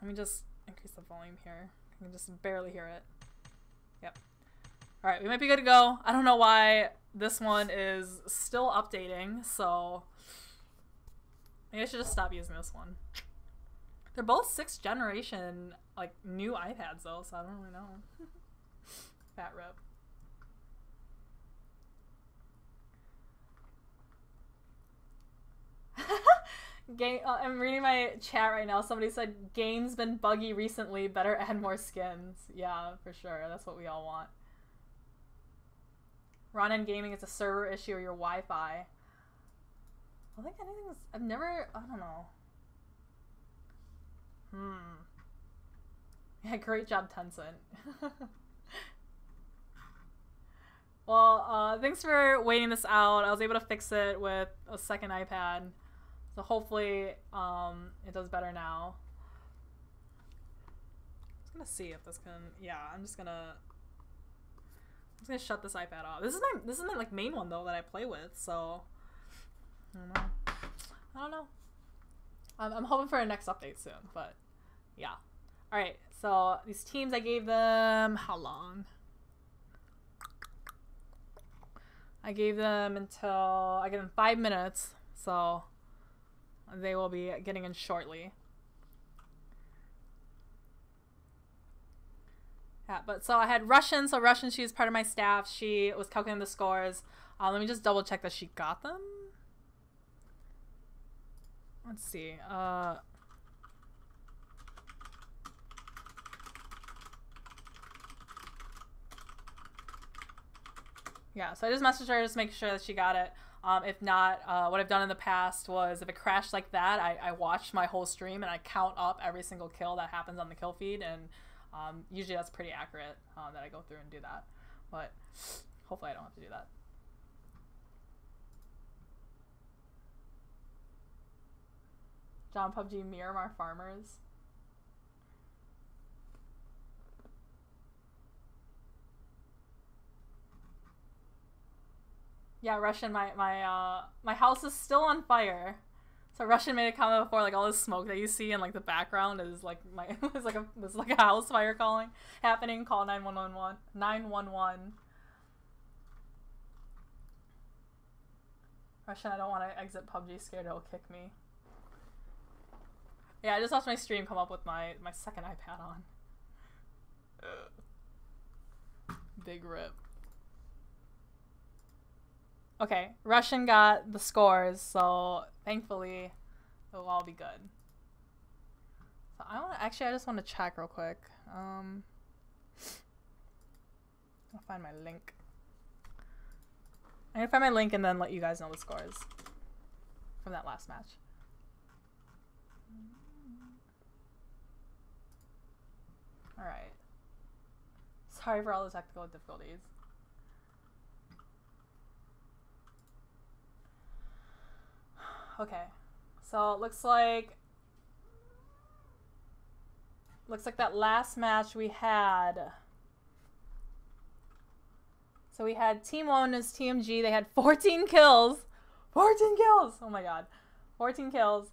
me just increase the volume here. I can just barely hear it. Yep. All right, we might be good to go. I don't know why this one is still updating, so maybe I should just stop using this one. They're both 6th generation, like, new iPads though, so I don't really know. Fat rip. I'm reading my chat right now. Somebody said, game's been buggy recently. Better add more skins. Yeah, for sure. That's what we all want. Ronin Gaming, it's a server issue or your Wi-Fi. I think anything's... I don't know. Yeah, great job, Tencent. Well, thanks for waiting this out. I was able to fix it with a second iPad. So hopefully, it does better now. I'm just gonna see if this can. Yeah, I'm just gonna shut this iPad off. This is my like main one though that I play with. So I don't know. I'm hoping for a next update soon. But yeah. All right. So these teams, I gave them how long? I gave them 5 minutes. So. They will be getting in shortly. Yeah, but so I had Russian. So Russian, she was part of my staff. She was calculating the scores. Let me just double check that she got them. Let's see. Yeah, so I just messaged her just to make sure that she got it. If not, what I've done in the past was if it crashed like that, I watch my whole stream and I count up every single kill that happens on the kill feed, and usually that's pretty accurate that I go through and do that. But hopefully I don't have to do that. John Pubg Miramar Farmers. Yeah, Russian, my house is still on fire. So Russian made a comment before, like all this smoke that you see in like the background is like there's like a house fire calling happening. Call 911. 911. Russian, I don't want to exit PUBG. Scared it'll kick me. Yeah, I just watched my stream come up with my second iPad on. Big rip. Okay, Russian got the scores, so thankfully it'll all be good. So I just want to check real quick. I'll find my link. I'm gonna find my link and then let you guys know the scores from that last match. All right. Sorry for all the technical difficulties. Okay, so it looks like that last match we had. So we had Team 1 is TMG. They had 14 kills. 14 kills! Oh my god. 14 kills.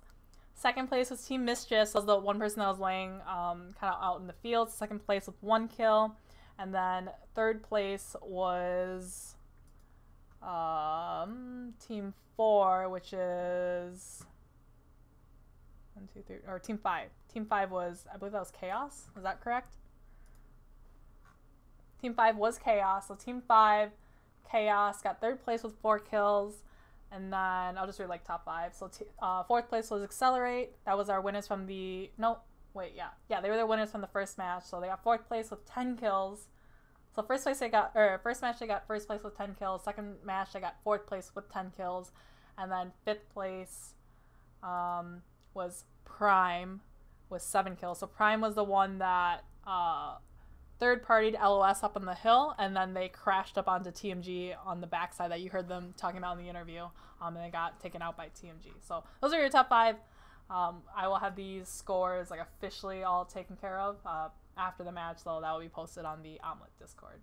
Second place was Team Mischief. So that was the one person that was laying kind of out in the field. Second place with 1 kill. And then third place was Team 4, which is 1, 2, 3, or Team 5. Team 5 was, I believe that was Chaos. Is that correct? Team 5 was Chaos. So Team 5, Chaos, got third place with 4 kills. And then I'll just read like top 5. So fourth place was Accelerate. That was our winners from the, no, wait, yeah. Yeah, they were the winners from the first match. So they got fourth place with 10 kills. So first match they got first place with 10 kills. Second match they got fourth place with 10 kills. And then fifth place was Prime with 7 kills. So Prime was the one that third-partied LOS up on the hill, and then they crashed up onto TMG on the backside that you heard them talking about in the interview, and they got taken out by TMG. So those are your top 5. I will have these scores like officially all taken care of after the match, though. That will be posted on the Omlet Discord.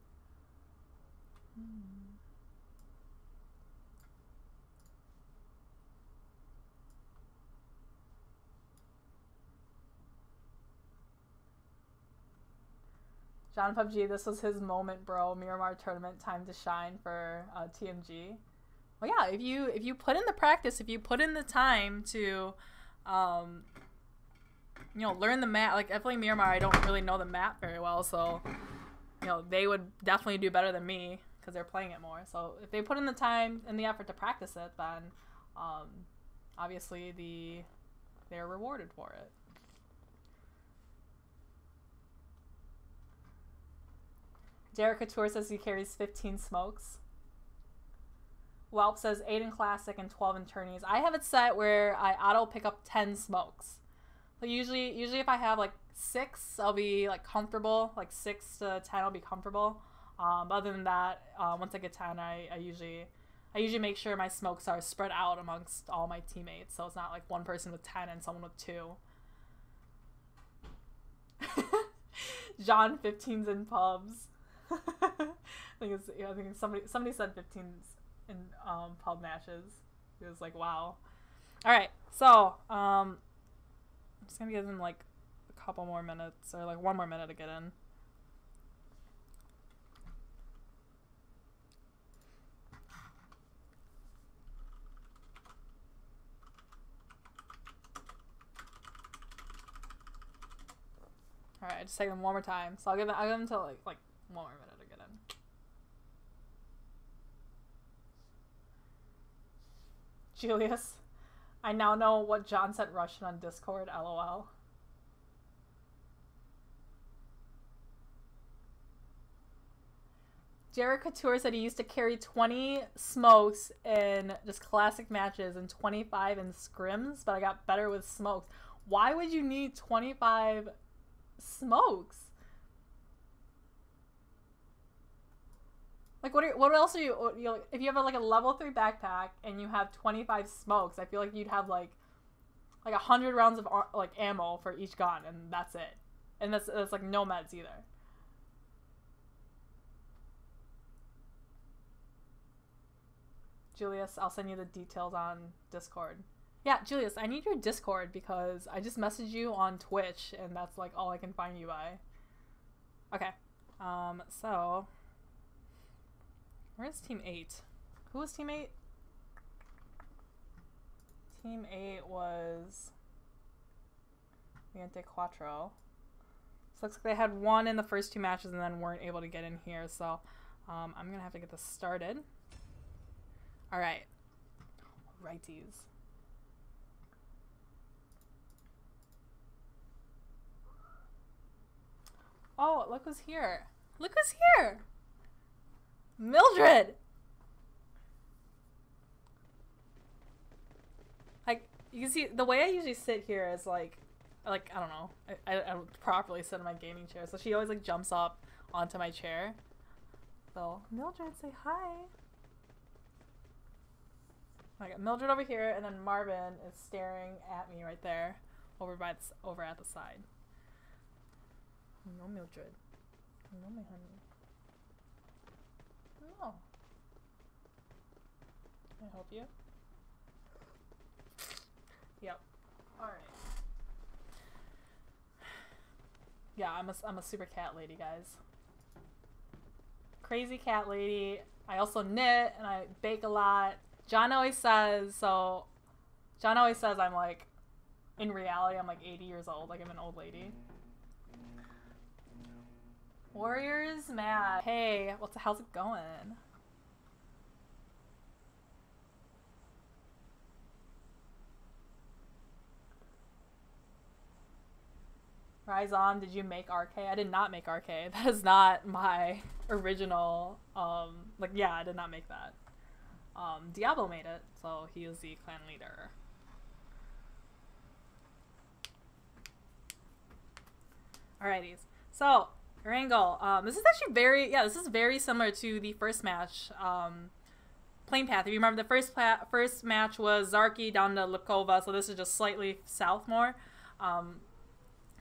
John Pubg, this was his moment, bro. Miramar tournament, time to shine for TMG. Well, yeah, if you put in the practice, if you put in the time to, you know, learn the map. Like, definitely Miramar, I don't really know the map very well, so, you know, they would definitely do better than me because they're playing it more. So if they put in the time and the effort to practice it, then obviously they're rewarded for it. Derek Couture says he carries 15 smokes. Whelp says 8 in Classic and 12 in Tourneys. I have it set where I auto pick up 10 smokes. So usually if I have like 6, I'll be like comfortable. Like 6 to 10, I'll be comfortable. But other than that, once I get 10, I usually make sure my smokes are spread out amongst all my teammates. So it's not like one person with 10 and someone with 2. John 15's in pubs. I think somebody said 15s in pub matches. It was like, wow. All right, so I'm just gonna give them like a couple more minutes, or like 1 more minute to get in. All right, just take them 1 more time. So I'll give them until like 1 more minute to get in. Julius, I now know what John said Russian on Discord, LOL. Jared Couture said he used to carry 20 smokes in just classic matches and 25 in scrims, but I got better with smokes. Why would you need 25 smokes? Like, what else are you know, if you have like a level 3 backpack and you have 25 smokes, I feel like you'd have like 100 rounds of like ammo for each gun, and that's it. And that's like no meds either. Julius, I'll send you the details on Discord. Yeah, Julius, I need your Discord because I just messaged you on Twitch and that's like all I can find you by. Okay. So where's Team 8? Who was Team 8? Team 8 was Viente Cuatro. So looks like they had 1 in the first 2 matches and then weren't able to get in here. So I'm gonna have to get this started. All right. Righties. Oh, look who's here. Look who's here. Mildred. Like, you can see the way I usually sit here is like I don't know. I don't properly sit in my gaming chair. So she always like jumps up onto my chair. So, Mildred, say hi. I got Mildred over here, and then Marvin is staring at me right there, over at the side. No, Mildred. No, my honey. No. Can I help you? Yep. Alright. Yeah, I'm a super cat lady, guys. Crazy cat lady. I also knit and I bake a lot. John always says I'm like, in reality, I'm like 80 years old. Like, I'm an old lady. Warriors mad. Hey, how's it going? Rise on, did you make RK? I did not make RK. That is not my original, like, yeah, I did not make that. Diablo made it, so he is the clan leader. Alrighties. So, Erangel, this is actually this is very similar to the first match, Plane Path. If you remember, the first match was Zarki down to Lukova, so this is just slightly south more.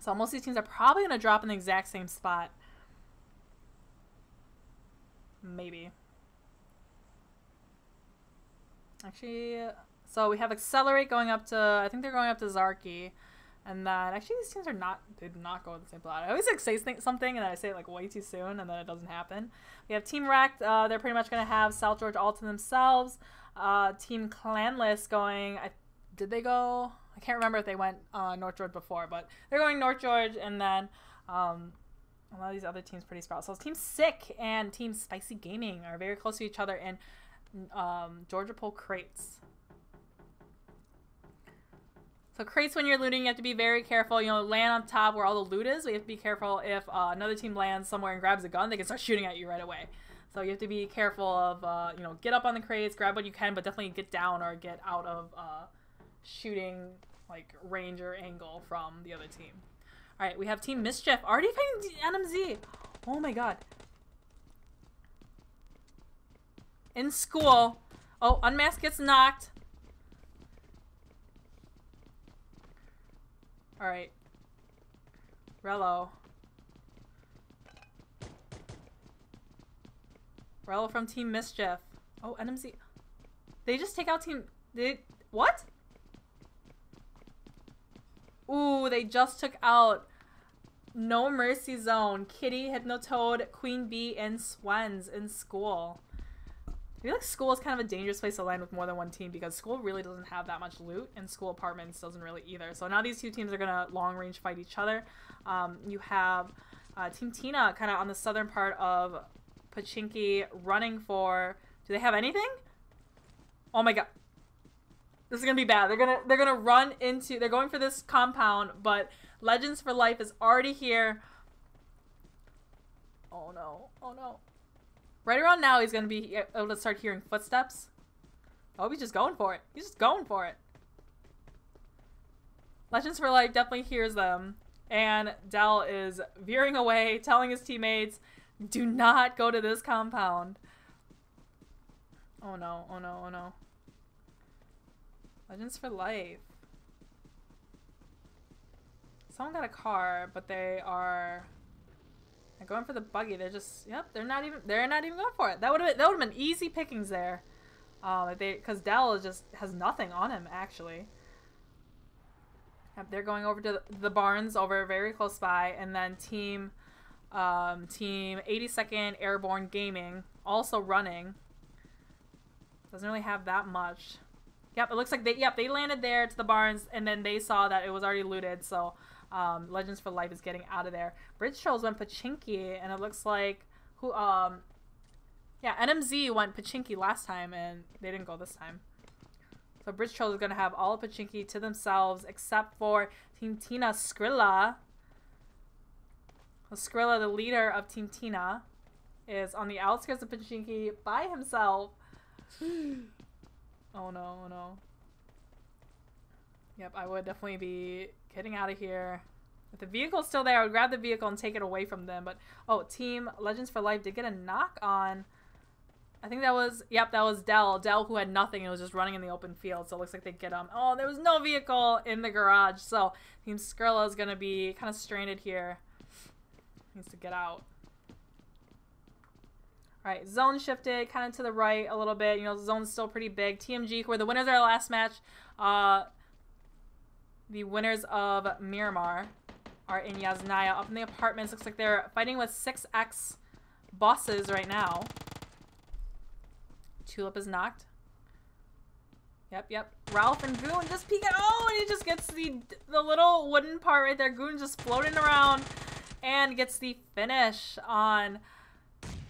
So most of these teams are probably going to drop in the exact same spot. Maybe. Actually, so we have Accelerate going up to, I think they're going up to Zarki. And then, actually these teams they do not go in the same plot. I always like say something and then I say it like way too soon and then it doesn't happen. We have Team Wrecked, they're pretty much going to have South George all to themselves. Team Clanless going, did they go? I can't remember if they went North George before, but they're going North George, and then a lot of these other teams pretty sprout. So Team Sick and Team Spicy Gaming are very close to each other in Georgia Pole crates. So crates, when you're looting, you have to be very careful. You know, land on top where all the loot is. So you have to be careful if another team lands somewhere and grabs a gun, they can start shooting at you right away. So you have to be careful of, you know, get up on the crates, grab what you can, but definitely get down or get out of shooting like range or angle from the other team. All right, we have Team Mischief already fighting NMZ. Oh my god. In school. Oh, Unmasked gets knocked. All right. Rello. Rello from Team Mischief. Oh, NMZ. They just take out Team... What? Ooh, they just took out No Mercy Zone, Kitty, Hypnotoad, Queen Bee, and Swens in school. I feel like school is kind of a dangerous place to land with more than one team because school really doesn't have that much loot and school apartments doesn't really either. So now these two teams are going to long range fight each other. You have Team Tina kind of on the southern part of Pachinki running for... Do they have anything? Oh my god. This is gonna be bad. They're gonna run into. They're going for this compound, but Legends for Life is already here. Oh no! Oh no! Right around now, he's gonna be able to start hearing footsteps. Oh, he's just going for it. He's just going for it. Legends for Life definitely hears them, and Dell is veering away, telling his teammates, "Do not go to this compound." Oh no! Oh no! Oh no! Legends for Life. Someone got a car, but they're going for the buggy. They're just, yep, they're not even going for it. That would have been easy pickings there. Because Dell has nothing on him actually. Yep, they're going over to the barns over very close by, and then team 82nd Airborne Gaming also running. Doesn't really have that much. Yep, it looks like they landed there to the barns, and then they saw that it was already looted, so Legends for Life is getting out of there. Bridge Trolls went Pachinki, and it looks like NMZ went Pachinki last time, and they didn't go this time. So Bridge Trolls is going to have all of Pachinki to themselves, except for Team Tina Skrilla. So Skrilla, the leader of Team Tina, is on the outskirts of Pachinki by himself. Oh no, oh no. Yep, I would definitely be getting out of here. If the vehicle's still there, I would grab the vehicle and take it away from them. But, oh, Team Legends for Life did get a knock on. I think that was, yep, that was Dell. Dell, who had nothing and was just running in the open field. So it looks like they get him. Oh, there was no vehicle in the garage. So Team Skrilla is going to be kind of stranded here. Needs to get out. All right, zone shifted kind of to the right a little bit. You know, the zone's still pretty big. TMG, who were the winners of our last match, The winners of Miramar are in Yasnaya up in the apartments. Looks like they're fighting with 6X bosses right now. Tulip is knocked. Yep. Ralph and Goon just peeking. Oh, and he just gets the little wooden part right there. Goon just floating around and gets the finish on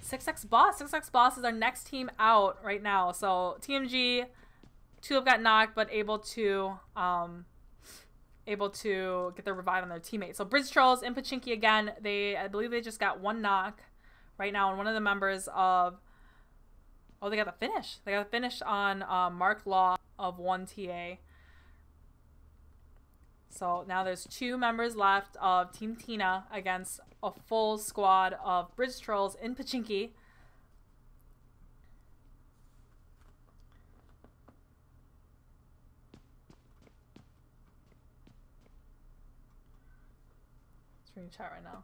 6X Boss. 6X Boss is our next team out right now. So TMG, Tulip got knocked, but able to get their revive on their teammates. So Bridge Trolls and Pachinki again. I believe they just got one knock right now, and one of the members of they got the finish. They got the finish on Mark Law of 1TA. So now there's 2 members left of Team Tina against a full squad of Bridge Trolls in Pachinki. Stream chat right now.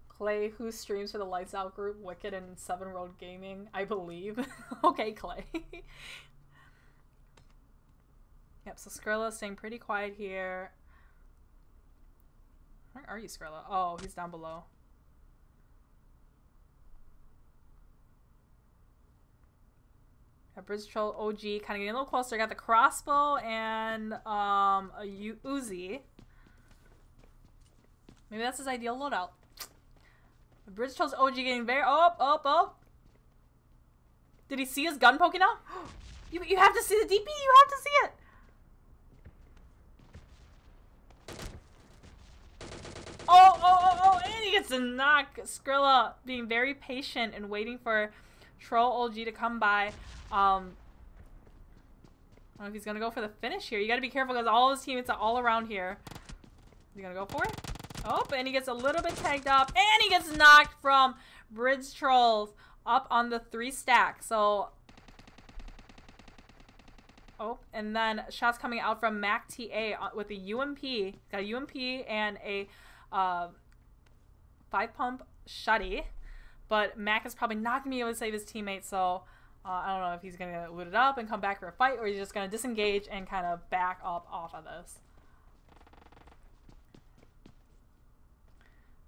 Clay, who streams for the Lights Out group, Wicked and 7 Road Gaming, I believe. Okay, Clay. Yep, so Skrilla staying pretty quiet here. Where are you, Skrilla? Oh, he's down below. Bridge Troll OG kind of getting a little closer. Got the crossbow and a Uzi. Maybe that's his ideal loadout. Bridge Troll's OG getting very... Oh. Did he see his gun poking out? You have to see the DP. You have to see it. Oh, and he gets a knock. Skrilla being very patient and waiting for Troll OG to come by. I don't know if he's going to go for the finish here. You got to be careful because all his teammates are all around here. Is he going to go for it? Oh, and he gets a little bit tagged up. And he gets knocked from Bridge Trolls up on the 3 stack. So... Oh, and then shots coming out from Mac TA with a UMP. Got a UMP and a 5-pump shutty. But Mac is probably not going to be able to save his teammate, so I don't know if he's going to loot it up and come back for a fight, or he's just going to disengage and kind of back up off of this.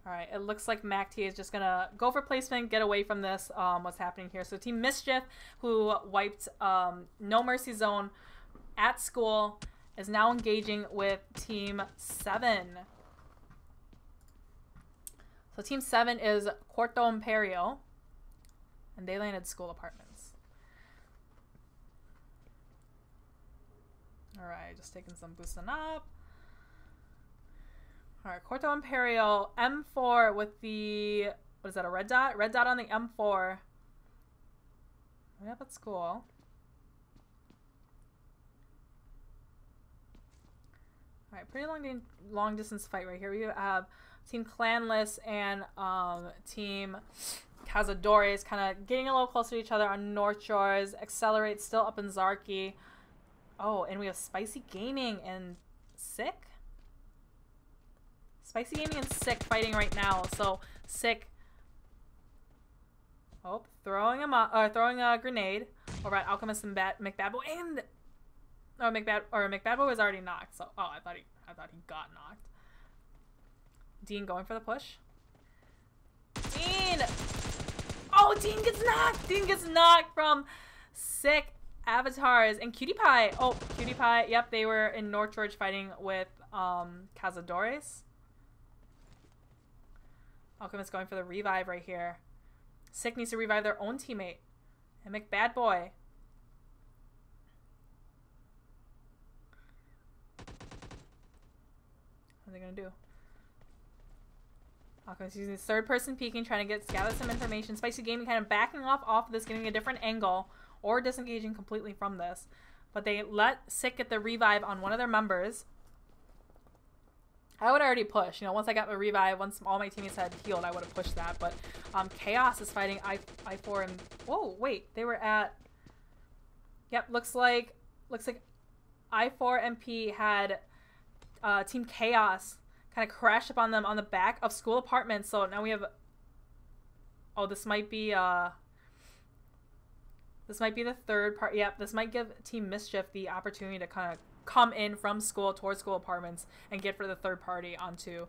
Alright, it looks like Mac TA is just going to go for placement, get away from this, what's happening here. So Team Mischief, who wiped No Mercy Zone at school, is now engaging with Team 7. So Team 7 is Corto Imperio, and they landed school apartments. Alright, just taking some boosting up. Alright, Corto Imperio, M4 with the, what is that, a red dot? Red dot on the M4. Right up at school. Alright, pretty long distance fight right here. We have Team Clanless and Team Cazadores kind of getting a little closer to each other on North Shores. Accelerate still up in Zarki. Oh, and we have Spicy Gaming and Sick. Spicy Gaming and Sick fighting right now. So Sick, oh, throwing a grenade over at Alchemist and McBadboy, and McBadboy was already knocked. So I thought he got knocked. Dean going for the push. Dean! Oh, Dean gets knocked! Dean gets knocked from Sick Avatars and Cutie Pie. Oh, Cutie Pie. Yep, they were in North George fighting with Cazadores. Alchemist going for the revive right here. Sick needs to revive their own teammate. And McBadboy. What are they gonna do? Alchemist using his third person peeking, trying to gather some information. Spicy Gaming kind of backing off of this, getting a different angle, or disengaging completely from this. But they let Sick get the revive on one of their members. I would already push, you know, once I got the revive, once all my teammates had healed, I would have pushed that. But Chaos is fighting I4 and, whoa, wait, they were at, yep, looks like I4 MP had Team Chaos kind of crashed up on them on the back of school apartments. So now we have, oh, this might be the third part. Yep, this might give Team Mischief the opportunity to kind of come in from school towards school apartments and get for the third party onto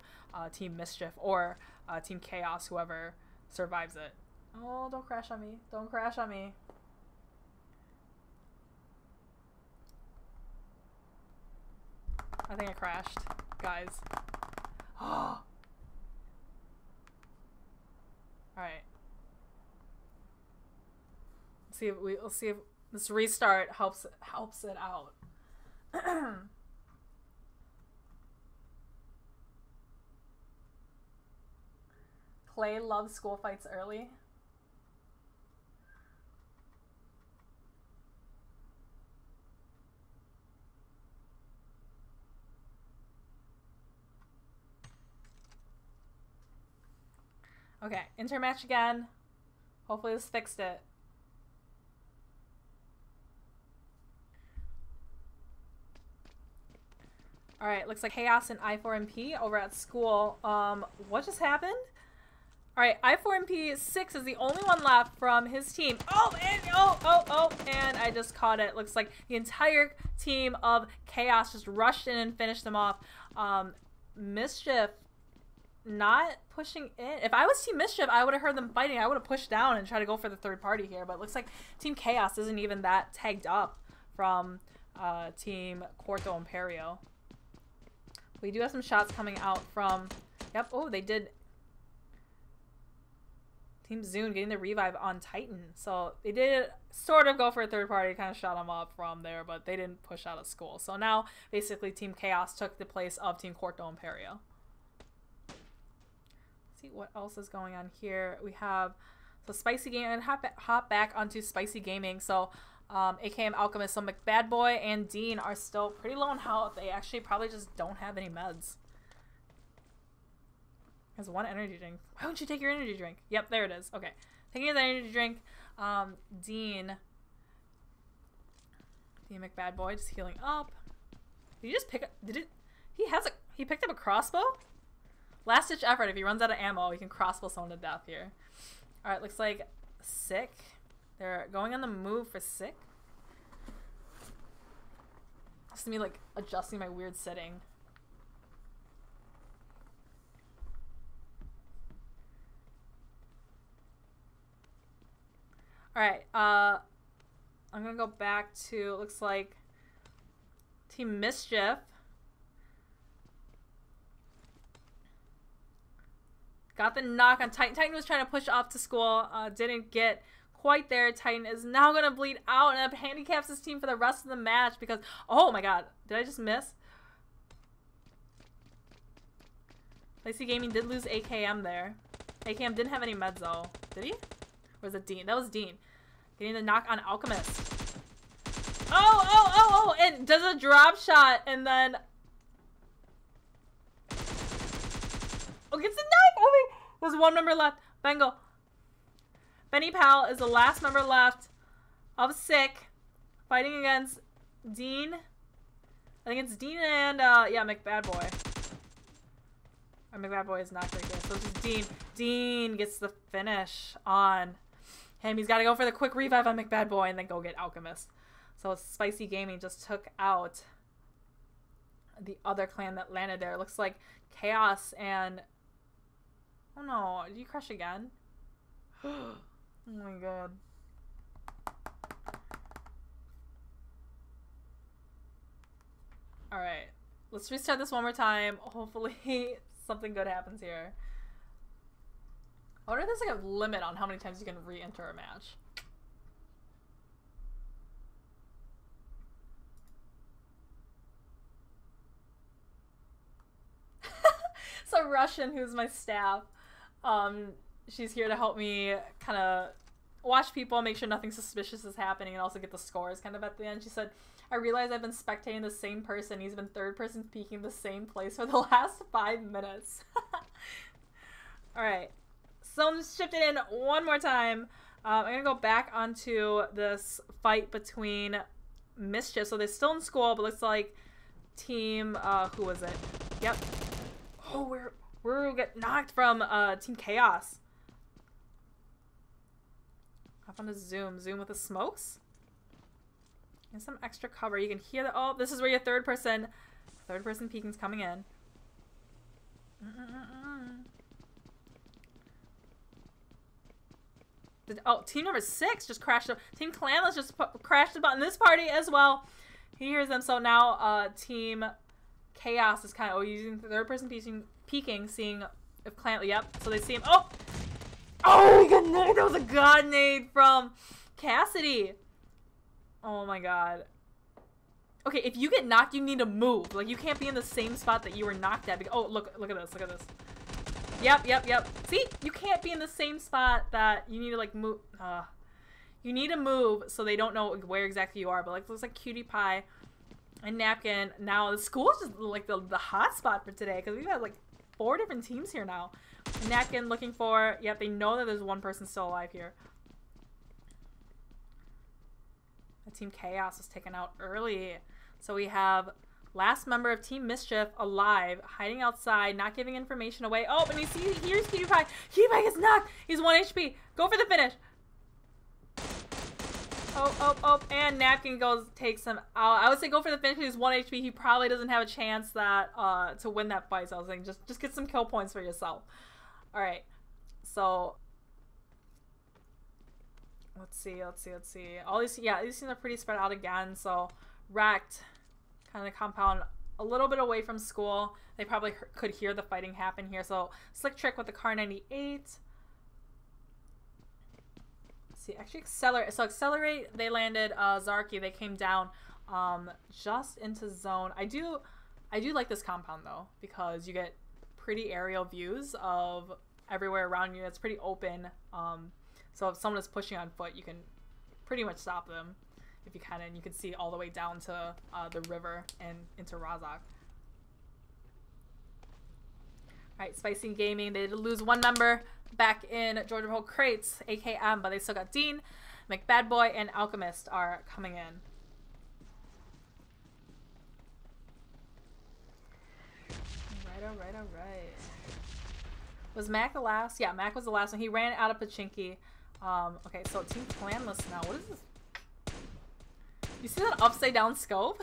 Team Mischief or Team Chaos, whoever survives it. Oh, don't crash on me. Don't crash on me. I think I crashed, guys. Oh. Alright. We'll see if this restart helps it out. Clay loves school fights early. Okay, intermatch again. Hopefully this fixed it. Alright, looks like Chaos and I4MP over at school. What just happened? Alright, I4MP6 is the only one left from his team. Oh, and and I just caught it. Looks like the entire team of Chaos just rushed in and finished them off. Mischief not pushing in. If I was Team Mischief, I would have heard them fighting. I would have pushed down and tried to go for the third party here. But it looks like Team Chaos isn't even that tagged up from Team Quarto Imperio. We do have some shots coming out from... Yep, oh, they did... Team Zune getting the revive on Titan. So they did sort of go for a third party, kind of shot them up from there, but they didn't push out of school. So now, basically, Team Chaos took the place of Team Quarto Imperio. Let's see what else is going on here. We have... So Spicy Gaming, and hop back onto Spicy Gaming. So... AKM Alchemist, so McBadboy and Dean are still pretty low on health. They actually probably just don't have any meds. Has one energy drink. Why don't you take your energy drink? Yep, there it is. Okay. Taking his energy drink. Dean McBadboy just healing up. Did he just pick up... He picked up a crossbow? Last ditch effort. If he runs out of ammo, he can crossbow someone to death here. Alright, looks like Sick. They're going on the move for Sick. Just me like adjusting my weird sitting. Alright, I'm gonna go back to, looks like Team Mischief. Got the knock on Titan. Titan was trying to push off to school, didn't get quite there. Titan is now going to bleed out and handicaps his team for the rest of the match because, oh my god, did I just miss? Spicy Gaming did lose AKM there. AKM didn't have any meds though. Did he? Or was it Dean? That was Dean. Getting the knock on Alchemist. Oh, and does a drop shot and then... Oh, gets the knock! Oh wait, there's one member left. Bengal. Benny Powell is the last member left of Sick, fighting against Dean. I think it's Dean and, yeah, McBadboy. Or McBadboy is not great here, so it's just Dean. Dean gets the finish on him. He's got to go for the quick revive on McBadboy and then go get Alchemist. So Spicy Gaming just took out the other clan that landed there. It looks like Chaos and... Oh no, did you crash again? Oh my god. Alright, let's restart this one more time. Hopefully something good happens here. I wonder if there's like a limit on how many times you can re-enter a match. So Russian, who's my staff, she's here to help me kind of watch people, make sure nothing suspicious is happening, and also get the scores kind of at the end. She said, I realize I've been spectating the same person. He's been third person peeking the same place for the last 5 minutes. Alright, so I'm just shifting in one more time. I'm going to go back onto this fight between Mischief. So they're still in school, but looks like team, who was it? Yep. Oh, we're getting knocked from Team Chaos. Hop on to Zoom. Zoom with the smokes. Get some extra cover. You can hear the, oh, this is where your third person peeking's coming in. Oh, team number 6 just crashed. Team Clanless just crashed on this party as well. He hears them, so now Team Chaos is kind of using third person peeking, seeing if Clanless. Yep. So they see him. Oh, oh, good nade! That was a god nade from Cassidy. Oh my god. Okay, if you get knocked, you need to move. Like, you can't be in the same spot that you were knocked at. Oh, look at this. Look at this. Yep. See? You can't be in the same spot that you need to, like, move. You need to move so they don't know where exactly you are. But, like, looks like Cutie Pie and Napkin. Now, the school is just, like, the hot spot for today. Because we've got, like, 4 different teams here now. Napkin looking for... Yep, they know that there's one person still alive here. Team Chaos was taken out early. So we have last member of Team Mischief alive, hiding outside, not giving information away. Oh, and here's Cutie Pie. Cutie Pie gets knocked. He's 1 HP. Go for the finish. Oh, and Napkin takes him out. I would say go for the finish because he's 1 HP. He probably doesn't have a chance that to win that fight. So I was saying just get some kill points for yourself. All right. So let's see. All these teams are pretty spread out again. So Wrecked, kind of compound a little bit away from school. They probably could hear the fighting happen here. So Slick Trick with the Car 98. Let's see, actually Accelerate. So Accelerate, they landed Zarky. They came down just into zone. I do like this compound though, because you get pretty aerial views of everywhere around you. It's pretty open. So if someone is pushing on foot, you can pretty much stop them if you can, and you can see all the way down to the river and into Razak. Alright, Spicy Gaming, they did lose 1 member back in Georgia Hole Crates, AKM, but they still got Dean, McBadboy, and Alchemist are coming in. Alright. Was Mac the last? Yeah, Mac was the last one. He ran out of Pachinki. Okay, so Team Clanless now. What is this? You see that upside down scope?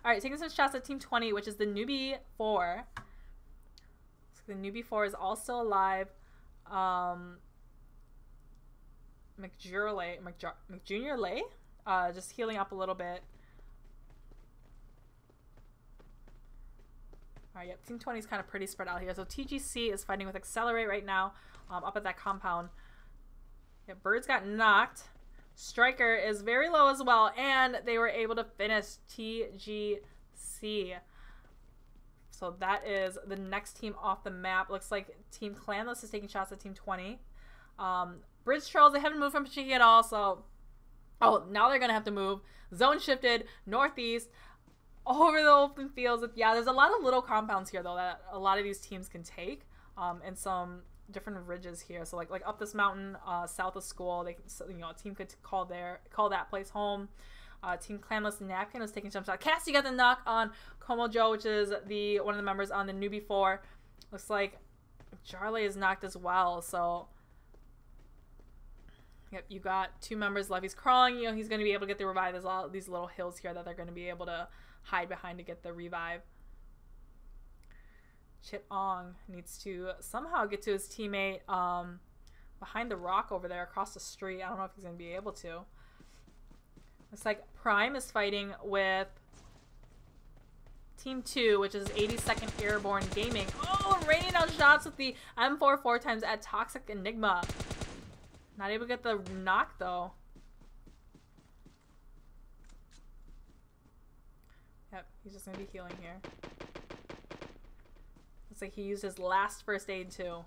Alright, taking some shots at Team 20, which is the Newbie 4. So the Newbie 4 is all still alive. McJunior Lay? Just healing up a little bit. Alright, yep, Team 20 is kind of pretty spread out here. So TGC is fighting with Accelerate right now, up at that compound. Yeah, Birds got knocked. Striker is very low as well, and they were able to finish TGC. So that is the next team off the map. Looks like Team Clanless is taking shots at Team 20. Bridge Trolls, they haven't moved from Pachinki at all, so... Oh, now they're going to have to move. Zone shifted northeast over the open fields. Yeah, there's a lot of little compounds here, though, that a lot of these teams can take, and some different ridges here. So like up this mountain, south of school, they a team could call that place home. Team Clanless Napkin was taking jump shot. Cassie got the knock on Como Joe, which is one of the members on the Newbie 4. Looks like Jarley is knocked as well. So yep, you got 2 members left. He's crawling. He's going to be able to get the revive. There's all these little hills here that they're going to be able to hide behind to get the revive. Chit Ong needs to somehow get to his teammate behind the rock over there across the street. I don't know if he's going to be able to. Looks like Prime is fighting with Team 2, which is 82nd Airborne Gaming. Oh, and raining down shots with the M4 4 times at Toxic Enigma. Not able to get the knock, though. Yep, he's just going to be healing here. Looks like he used his last first aid too.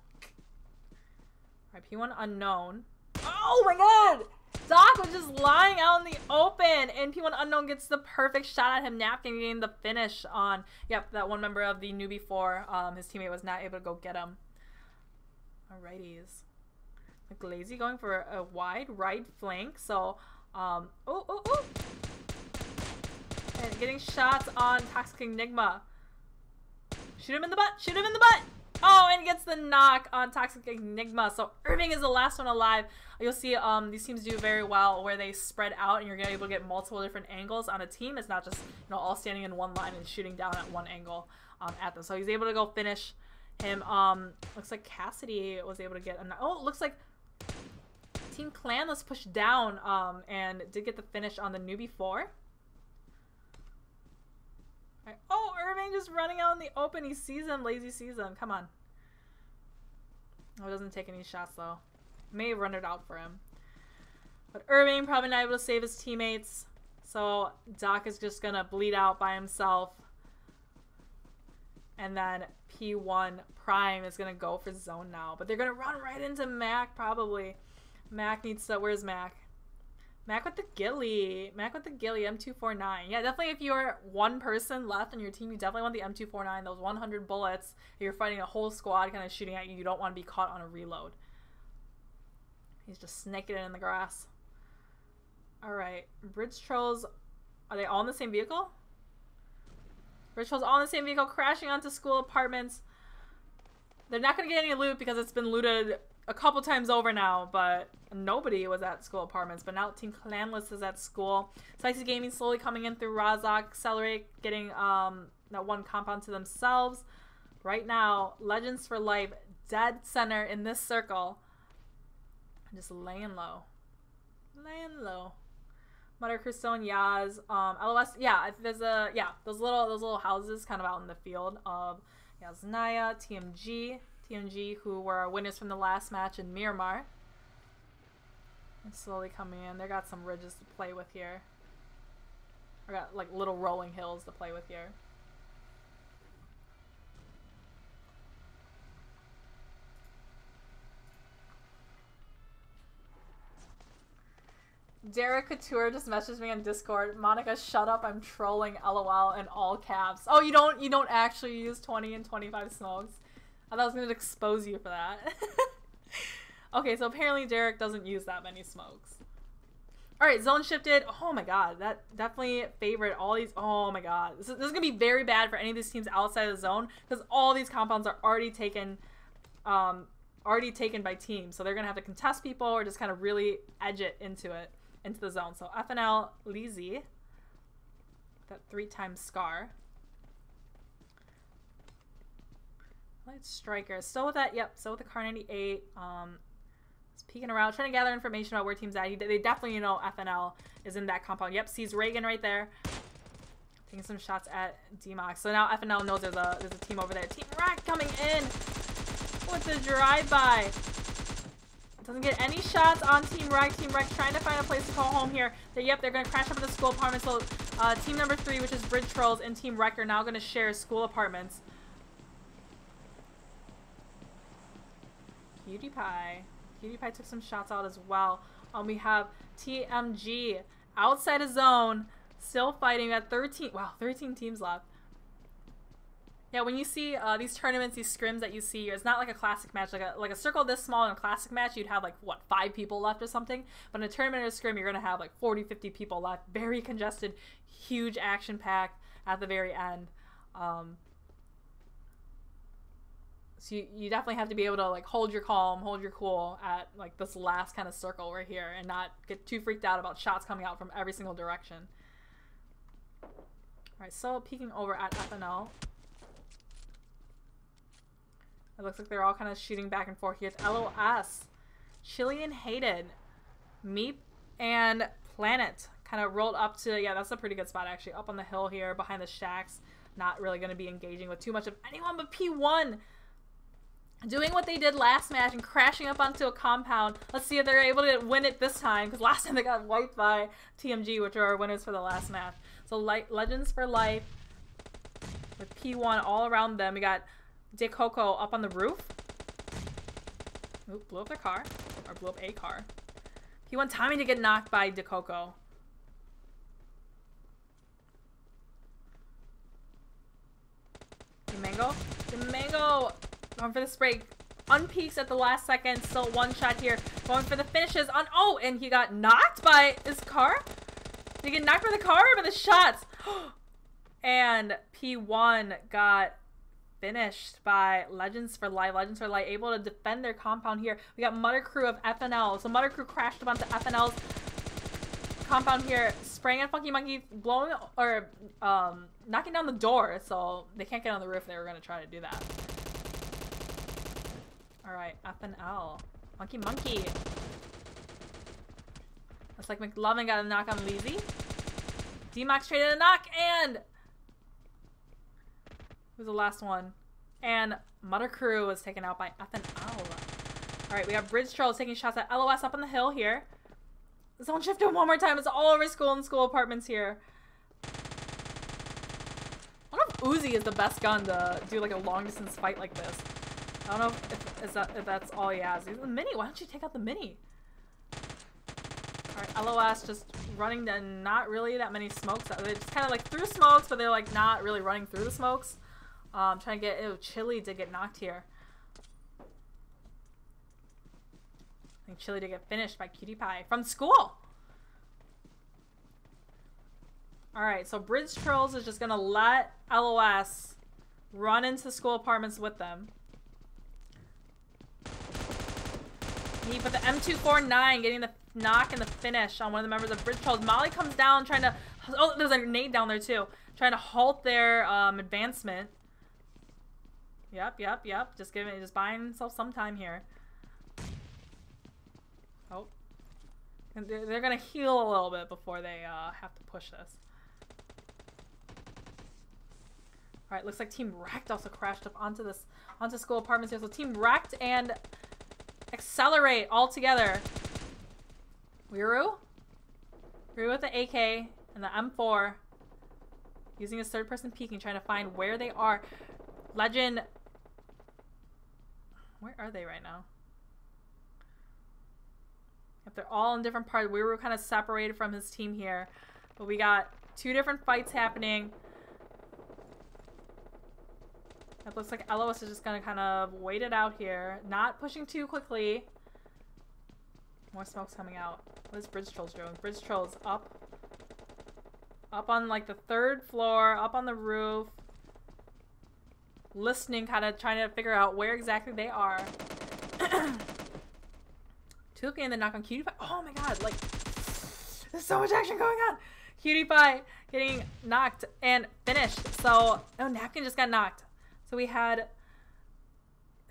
Alright, P1 Unknown. Oh my god! Doc was just lying out in the open, and P1 Unknown gets the perfect shot at him. Napkin getting the finish on, yep, that one member of the Newbie 4. His teammate was not able to go get him. Alrighties. Like Lazy going for a wide right flank, so, and getting shots on Toxic Enigma. Shoot him in the butt! Shoot him in the butt! Oh, and gets the knock on Toxic Enigma. So Irving is the last one alive. You'll see these teams do very well where they spread out and you're gonna be able to get multiple different angles on a team. It's not just, you know, all standing in one line and shooting down at one angle at them. So he's able to go finish him. Looks like Cassidy was able to get oh, it looks like Team Clanless pushed down and did get the finish on the newbie 4. Right. Oh, Irving just running out in the open. He sees him. Lazy sees him. Come on. Oh, doesn't take any shots though. May run it out for him. But Irving probably not able to save his teammates. So Doc is just going to bleed out by himself. And then P1 Prime is going to go for zone now. But they're going to run right into Mac probably. Mac needs to... Where's Mac? Mac with the ghillie. Mac with the ghillie, M249. Yeah, definitely if you're one person left on your team, you definitely want the M249. Those 100 bullets. If you're fighting a whole squad kind of shooting at you, you don't want to be caught on a reload. He's just snaking it in the grass. Alright. Bridge Trolls. Are they all in the same vehicle? Bridge Trolls all in the same vehicle, crashing onto school apartments. They're not going to get any loot because it's been looted a couple times over now, but nobody was at school apartments. But now Team Clanless is at school. Spicy Gaming slowly coming in through Razak, Accelerate, getting that one compound to themselves. Right now, Legends for Life, dead center in this circle. Just laying low. Laying low. Mutter, Crystal, and Yaz. LOS, yeah, there's a, yeah, those little houses kind of out in the field of Yaz Naya, TMG, who were winners from the last match in Miramar. And slowly coming in. They got some ridges to play with here. I got like little rolling hills to play with here. Derek Couture just messaged me on Discord. Monica, shut up, I'm trolling, LOL, in all caps. Oh, you don't actually use 20 and 25 smokes? I thought I was going to expose you for that. Okay, so apparently Derek doesn't use that many smokes. Alright, zone shifted. Oh my god, that definitely favored all these. Oh my god. This is going to be very bad for any of these teams outside of the zone because all these compounds are already taken by teams. So they're going to have to contest people or just kind of really edge it into the zone. So FNL, Leezy, that 3-time Scar. Light Striker, still with that, yep, still with the Car 98. Just peeking around, trying to gather information about where team's at. They definitely, you know, FNL is in that compound. Yep, sees Reagan right there. Taking some shots at DMOX. So now FNL knows there's a team over there. Team Rack coming in with the drive-by. Doesn't get any shots on Team Rec. Team Rec trying to find a place to call home here. Yep, they're going to crash up in the school apartment. So team number 3, which is Bridge Trolls, and Team Rec are now going to share school apartments. PewDiePie took some shots out as well. We have TMG outside of zone, still fighting. We got 13 teams left. Yeah, when you see these tournaments, these scrims that you see, it's not like a classic match. Like a circle this small in a classic match, you'd have like, what, 5 people left or something? But in a tournament or a scrim, you're going to have like 40, 50 people left. Very congested, huge action pack at the very end. So you definitely have to be able to like hold your calm, hold your cool at like this last kind of circle right here and not get too freaked out about shots coming out from every single direction. All right, so peeking over at FNL. It looks like they're all kind of shooting back and forth here. It's LOS, Chili and Hated, Meep, and Planet kind of rolled up to, yeah, that's a pretty good spot actually, up on the hill here behind the shacks. Not really going to be engaging with too much of anyone but P1. Doing what they did last match and crashing up onto a compound. Let's see if they're able to win it this time, because last time they got wiped by TMG, which are our winners for the last match. So Legends for Life with P1 all around them. We got De Coco up on the roof. Oop, blew up their car. Or blew up a car. P1 timing to get knocked by De Coco. Mango going for the spray. Unpeaks at the last second. Still one shot here. Going for the finishes on. Oh, and he got knocked by his car? Did he get knocked by the car or by the shots? And P1 got finished by Legends for Life. Legends for Life able to defend their compound here. We got Mutter Crew of FNL. So Mutter Crew crashed up onto FNL's compound here, spraying at Funky Monkey, blowing or knocking down the door, so they can't get on the roof. They were gonna try to do that. All right, FNL, Funky Monkey. Looks like McLovin got a knock on Leezy. D-Max traded a knock, and who's the last one? And Mutter Crew was taken out by FNL. All right, we got Bridge Trolls taking shots at LOS up on the hill here. Zone shifted one more time. It's all over school and school apartments here. I don't know if Uzi is the best gun to do like a long distance fight like this. I don't know if that's all he has. He's the mini. Why don't you take out the mini? Alright, LOS just running to not really that many smokes. They just kind of like through smokes, but they're like not really running through the smokes. Trying to get, ew, Chili did get knocked here. I think Chili did get finished by Cutie Pie from school. Alright, so Bridge Trolls is just gonna let LOS run into school apartments with them. He put the M249 getting the knock and the finish on one of the members of Bridge Trolls. Molly comes down trying to, oh, there's a grenade down there too, trying to halt their advancement. Yep. Just buying himself some time here. Oh, and they're gonna heal a little bit before they have to push this. All right, looks like Team Wrecked also crashed up onto school apartments here. So Team Wrecked and Accelerate all together. Wiru with the AK and the M4, using his third-person peeking, trying to find where they are. Legend, where are they right now? If they're all in different parts, Wiru kind of separated from his team here, but we got two different fights happening. It looks like LOS is just gonna kind of wait it out here, not pushing too quickly. More smoke's coming out. What is Bridge Trolls doing? Bridge Trolls up on like the third floor, up on the roof, listening, kind of trying to figure out where exactly they are. Tuki and the knock on Cutie Pie. Oh my god, like there's so much action going on. Cutie Pie getting knocked and finished. So, oh, Napkin just got knocked. So we had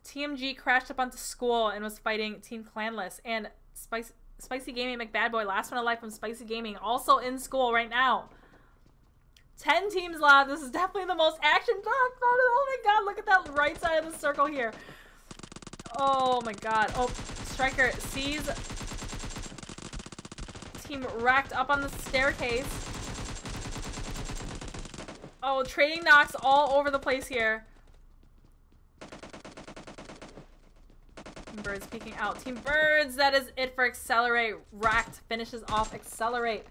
TMG crashed up onto school and was fighting Team Clanless, and Spicy Gaming McBadboy, last one alive from Spicy Gaming, also in school right now. 10 teams left. This is definitely the most action-packed. Oh my god, look at that right side of the circle here. Oh my god. Oh, Striker sees Team Wrecked up on the staircase. Oh, trading knocks all over the place here. Team Birds peeking out. Team Birds, that is it for Accelerate. Wrecked finishes off Accelerate.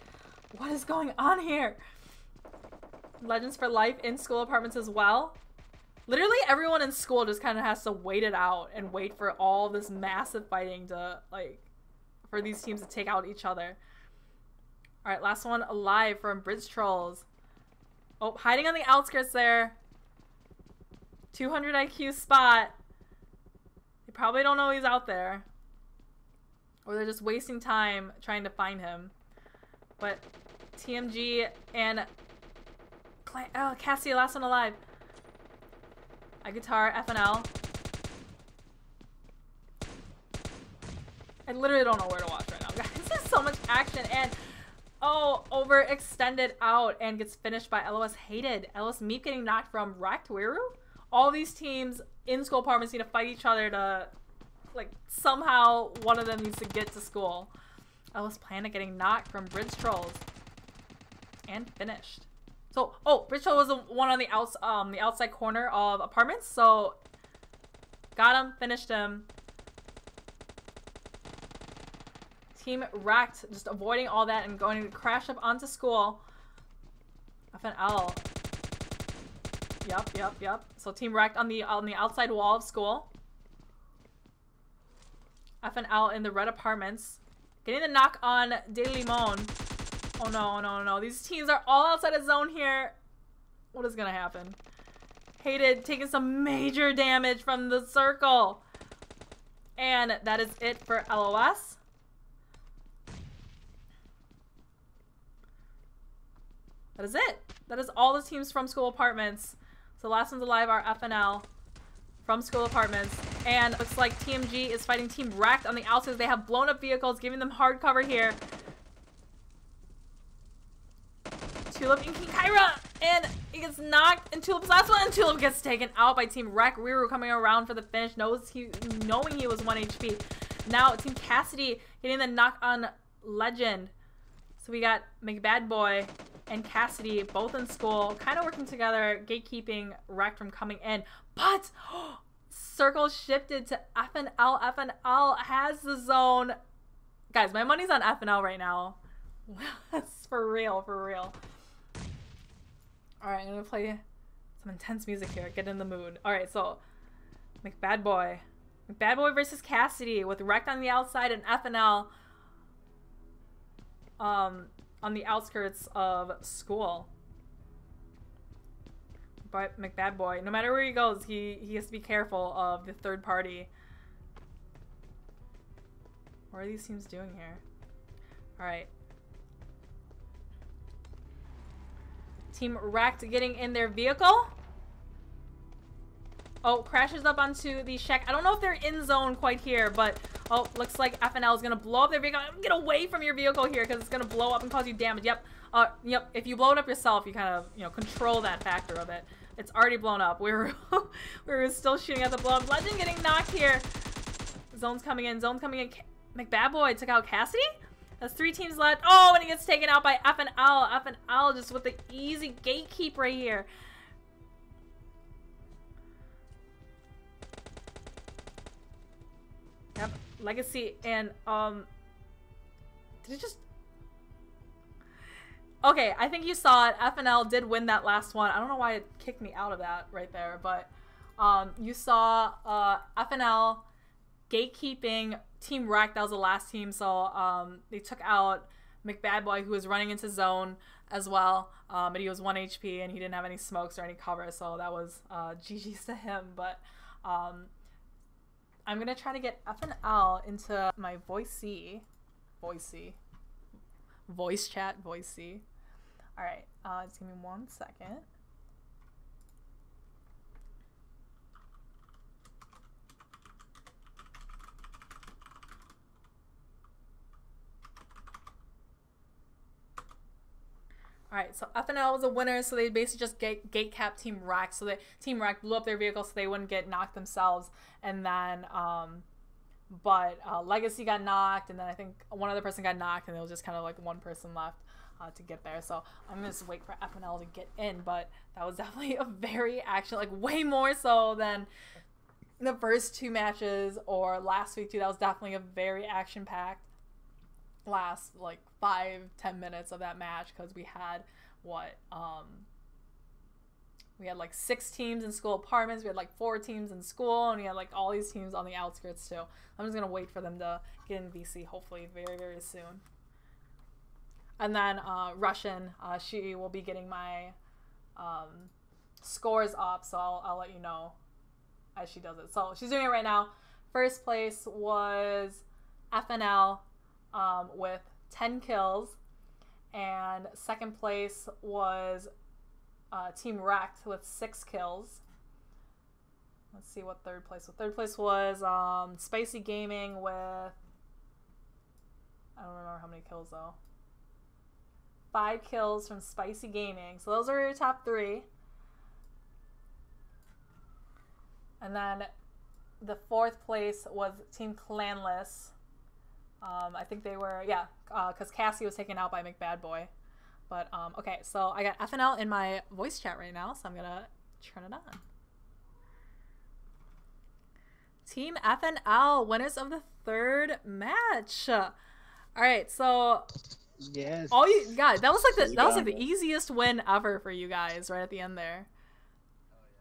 What is going on here? Legends for Life in school apartments as well. Literally everyone in school just kind of has to wait it out and wait for all this massive fighting to, like, for these teams to take out each other. All right, last one alive from Bridge Trolls. Oh, hiding on the outskirts there. 200 IQ spot. They probably don't know he's out there. Or they're just wasting time trying to find him. But TMG and Cassie, last one alive. Guitar, FNL. I literally don't know where to watch right now, guys. There's so much action, and oh, overextended out and gets finished by LOS Hated. LOS Meep getting knocked from Wrecked Wiru. All these teams in school apartments need to fight each other to, like, somehow one of them needs to get to school. LOS Planet getting knocked from Bridge Trolls and finished. So, oh, Bridge Troll was the one on the outside corner of apartments. So, got him, finished him. Team Wrecked, just avoiding all that and going to crash up onto school. FNL. Yep. So Team Wrecked on the outside wall of school. FNL in the red apartments. Getting the knock on De Limon. Oh no. These teams are all outside of zone here. What is gonna happen? Hated taking some major damage from the circle. And that is it for LOS. That is it. That is all the teams from School Apartments. So the last ones alive are FNL from School Apartments. And looks like TMG is fighting Team Wrecked on the outskirts. They have blown up vehicles, giving them hard cover here. Tulip and King Kyra. And he gets knocked. And Tulip's last one. And Tulip gets taken out by Team Wreck. Riru coming around for the finish. Knowing he was 1 HP. Now Team Cassidy getting the knock on Legend. So we got McBadboy and Cassidy both in school, kind of working together, gatekeeping Wreck from coming in. But circle shifted to FNL. FNL has the zone. Guys, my money's on FNL right now. That's for real, for real. All right, I'm gonna play some intense music here. Get in the mood. All right, so McBadboy versus Cassidy with Wrecked on the outside and FNL on the outskirts of school. But McBadboy, no matter where he goes, he has to be careful of the third party. What are these teams doing here? All right. Team Wrecked getting in their vehicle. Oh, crashes up onto the shack. I don't know if they're in zone quite here, but oh, looks like FNL is gonna blow up their vehicle. Get away from your vehicle here, because it's gonna blow up and cause you damage. Yep. Yep. If you blow it up yourself, you kind of, you know, control that factor of it. It's already blown up. We were still shooting at the blow up. Legend getting knocked here. Zone's coming in. Zone's coming in. McBadboy took out Cassidy. That's 3 teams left. Oh, and he gets taken out by FNL. FNL just with the easy gatekeep right here. Yep, Legacy and did it just? Okay, I think you saw it. FNL did win that last one. I don't know why it kicked me out of that right there, but you saw FNL gatekeeping Team Wreck. That was the last team, so they took out McBadboy, who was running into zone as well, but he was 1 HP and he didn't have any smokes or any cover, so that was GG's to him. But I'm gonna try to get FNL into my voice chat. All right, just give me 1 second. All right, so FNL was a winner, so they basically just gate capped Team Wreck. So Team Wreck blew up their vehicle so they wouldn't get knocked themselves. And then, Legacy got knocked, and then I think one other person got knocked, and there was just kind of like one person left to get there. So I'm gonna just wait for FNL to get in, but that was definitely a very like way more so than the first 2 matches or last week too. That was definitely a very action-packed last like 5-10 minutes of that match, because we had we had like 6 teams in School Apartments, we had like 4 teams in school, and we had like all these teams on the outskirts too. I'm just gonna wait for them to get in VC hopefully very, very soon. And then Russian, she will be getting my scores up, so I'll let you know as she does it. So she's doing it right now. First place was FNL with 10 kills, and second place was Team Wrecked with 6 kills. Let's see what third place was. Third place was Spicy Gaming with, I don't remember how many kills though. 5 kills from Spicy Gaming. So those are your top 3. And then the 4th place was Team Clanless. I think they were, yeah, because Cassie was taken out by McBadboy. But, okay, so I got FNL in my voice chat right now, so I'm going to turn it on. Team FNL, winners of the 3rd match. All right, so yes, all you guys, that was like the easiest win ever for you guys right at the end there.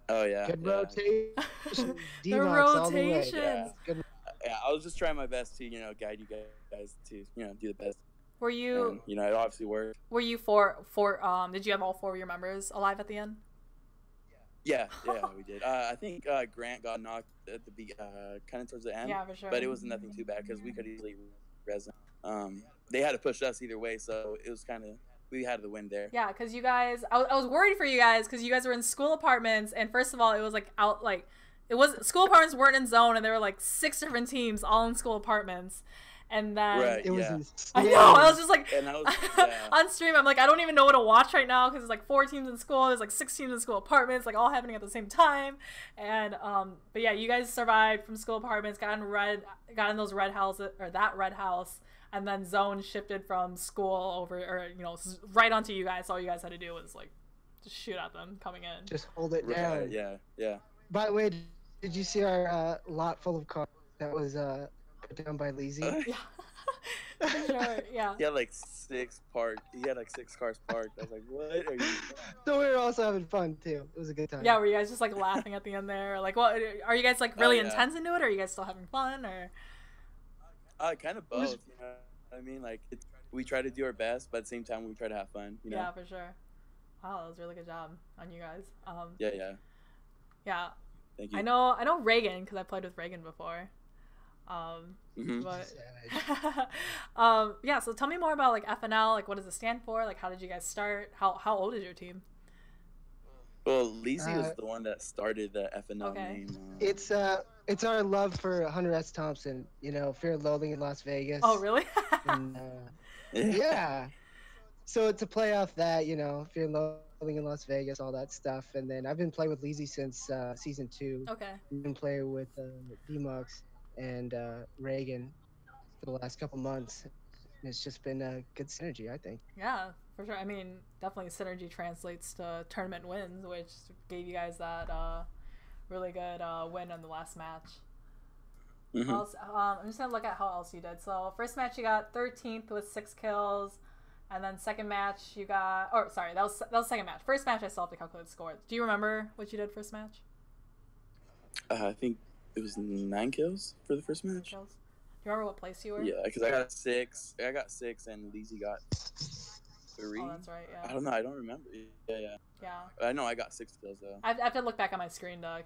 Oh yeah, good rotation. The rotations. Yeah, I was just trying my best to, guide you guys to, do the best. Were you? And, it obviously worked. Were you did you have all 4 of your members alive at the end? Yeah, we did. I think Grant got knocked at the kind of towards the end. Yeah, for sure. But it was nothing too bad because we could easily res them. They had to push us either way, so it was kind of we had the win there. Yeah, because you guys, I was worried for you guys because you guys were in school apartments, and first of all, it was like out like it was school apartments weren't in zone, and there were like 6 different teams all in school apartments. And then it was I know, I was just like on stream I'm like I don't even know what to watch right now because there's like 4 teams in school, there's like 6 teams in school apartments, like all happening at the same time. And but yeah, you guys survived from school apartments, got in those red houses, or that red house, and then zone shifted from school over, or you know, right onto you guys. So all you guys had to do was like just shoot at them coming in, just hold it down. Yeah. By the way, did you see our lot full of cars that was down by Leezy? Yeah. Sure, yeah. He had like 6 parked. He had like 6 cars parked. I was like, what are you doing? So we were also having fun too. It was a good time. Yeah, were you guys just like laughing at the end there? Like, what are you guys like really intense into it, or are you guys still having fun, or? Kind of both. You know what I mean? Like, we try to do our best, but at the same time, we try to have fun. You know? Yeah, for sure. Wow, that was a really good job on you guys. Yeah. Thank you. I know Reagan because I played with Reagan before. But yeah, so tell me more about like FNL, like what does it stand for, like how did you guys start, how old is your team? Well, Leezy was the one that started the FNL name. It's our love for Hunter S. Thompson, you know, Fear of Loathing in Las Vegas. Oh really? And, yeah, so to play off that, you know, Fear of Loathing in Las Vegas, all that stuff. And then I've been playing with Leezy since season 2. Okay. We've been playing with D-Mux and Reagan for the last couple months. And it's just been a good synergy, I think. Yeah, for sure. I mean, definitely synergy translates to tournament wins, which gave you guys that really good win on the last match. I'm just gonna look at how else you did. So first match you got 13th with 6 kills, and then second match you got, or sorry, that was second match. First match I still have to calculate the score. Do you remember what you did first match? I think it was 9 kills for the first match. 9 kills. Do you remember what place you were? Yeah, because I got 6. I got 6, and Leezy got 3. Oh, that's right. Yeah. I don't know. I don't remember. Yeah. I know I got 6 kills though. I have to look back on my screen to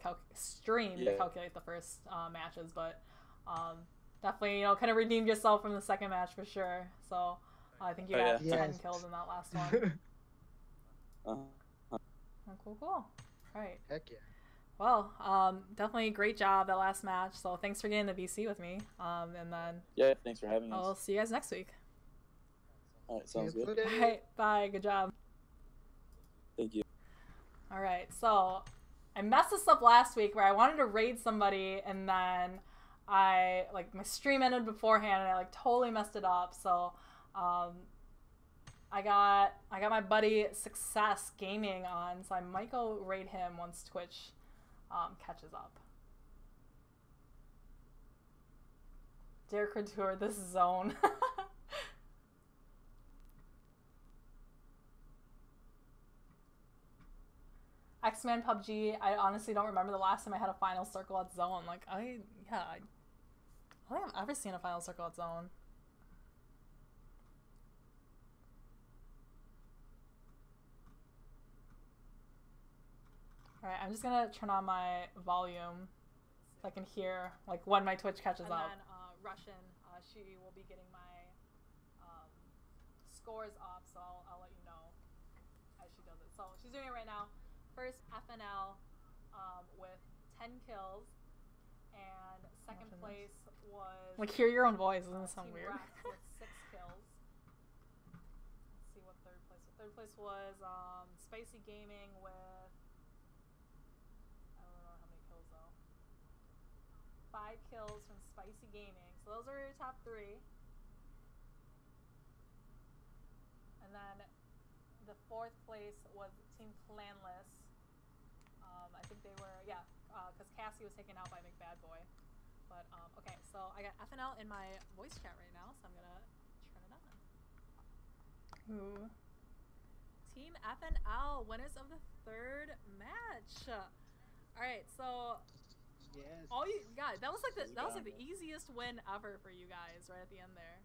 calculate the first matches, but definitely, you know, kind of redeemed yourself from the second match for sure. So I think you got 10 kills in that last one. Cool. All right. Heck yeah. Well, definitely great job that last match. So thanks for getting the VC with me. And then thanks for having us. I'll see you guys next week. All right, sounds good. All right, bye. Good job. Thank you. All right, so I messed this up last week where I wanted to raid somebody, and then my stream ended beforehand, and I like totally messed it up. So I got my buddy Success Gaming on, so I might go raid him once Twitch catches up. Dare Couture, this zone. X-Men PUBG, I honestly don't remember the last time I had a final circle at zone. Like, I don't think I've ever seen a final circle at zone. Alright, I'm just gonna turn on my volume so I can hear, like, when my Twitch catches up. And then, Russian, she will be getting my scores up, so I'll let you know as she does it. So, she's doing it right now. First, FNL with 10 kills, and second place was... Like, hear your own voice, doesn't it sound weird? With 6 kills. Let's see what third place was. Third place was Spicy Gaming with... I don't know how many kills, though. 5 kills from Spicy Gaming. So those are your top 3. And then the 4th place was Team Planless. I think they were, because Cassie was taken out by McBadboy. But, okay, so I got FNL in my voice chat right now, so I'm gonna turn it on. Ooh. Team FNL, winners of the 3rd match. Alright, so yes. That was like the easiest win ever for you guys right at the end there.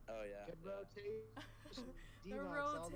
Oh yeah. Good rotation. The rotation.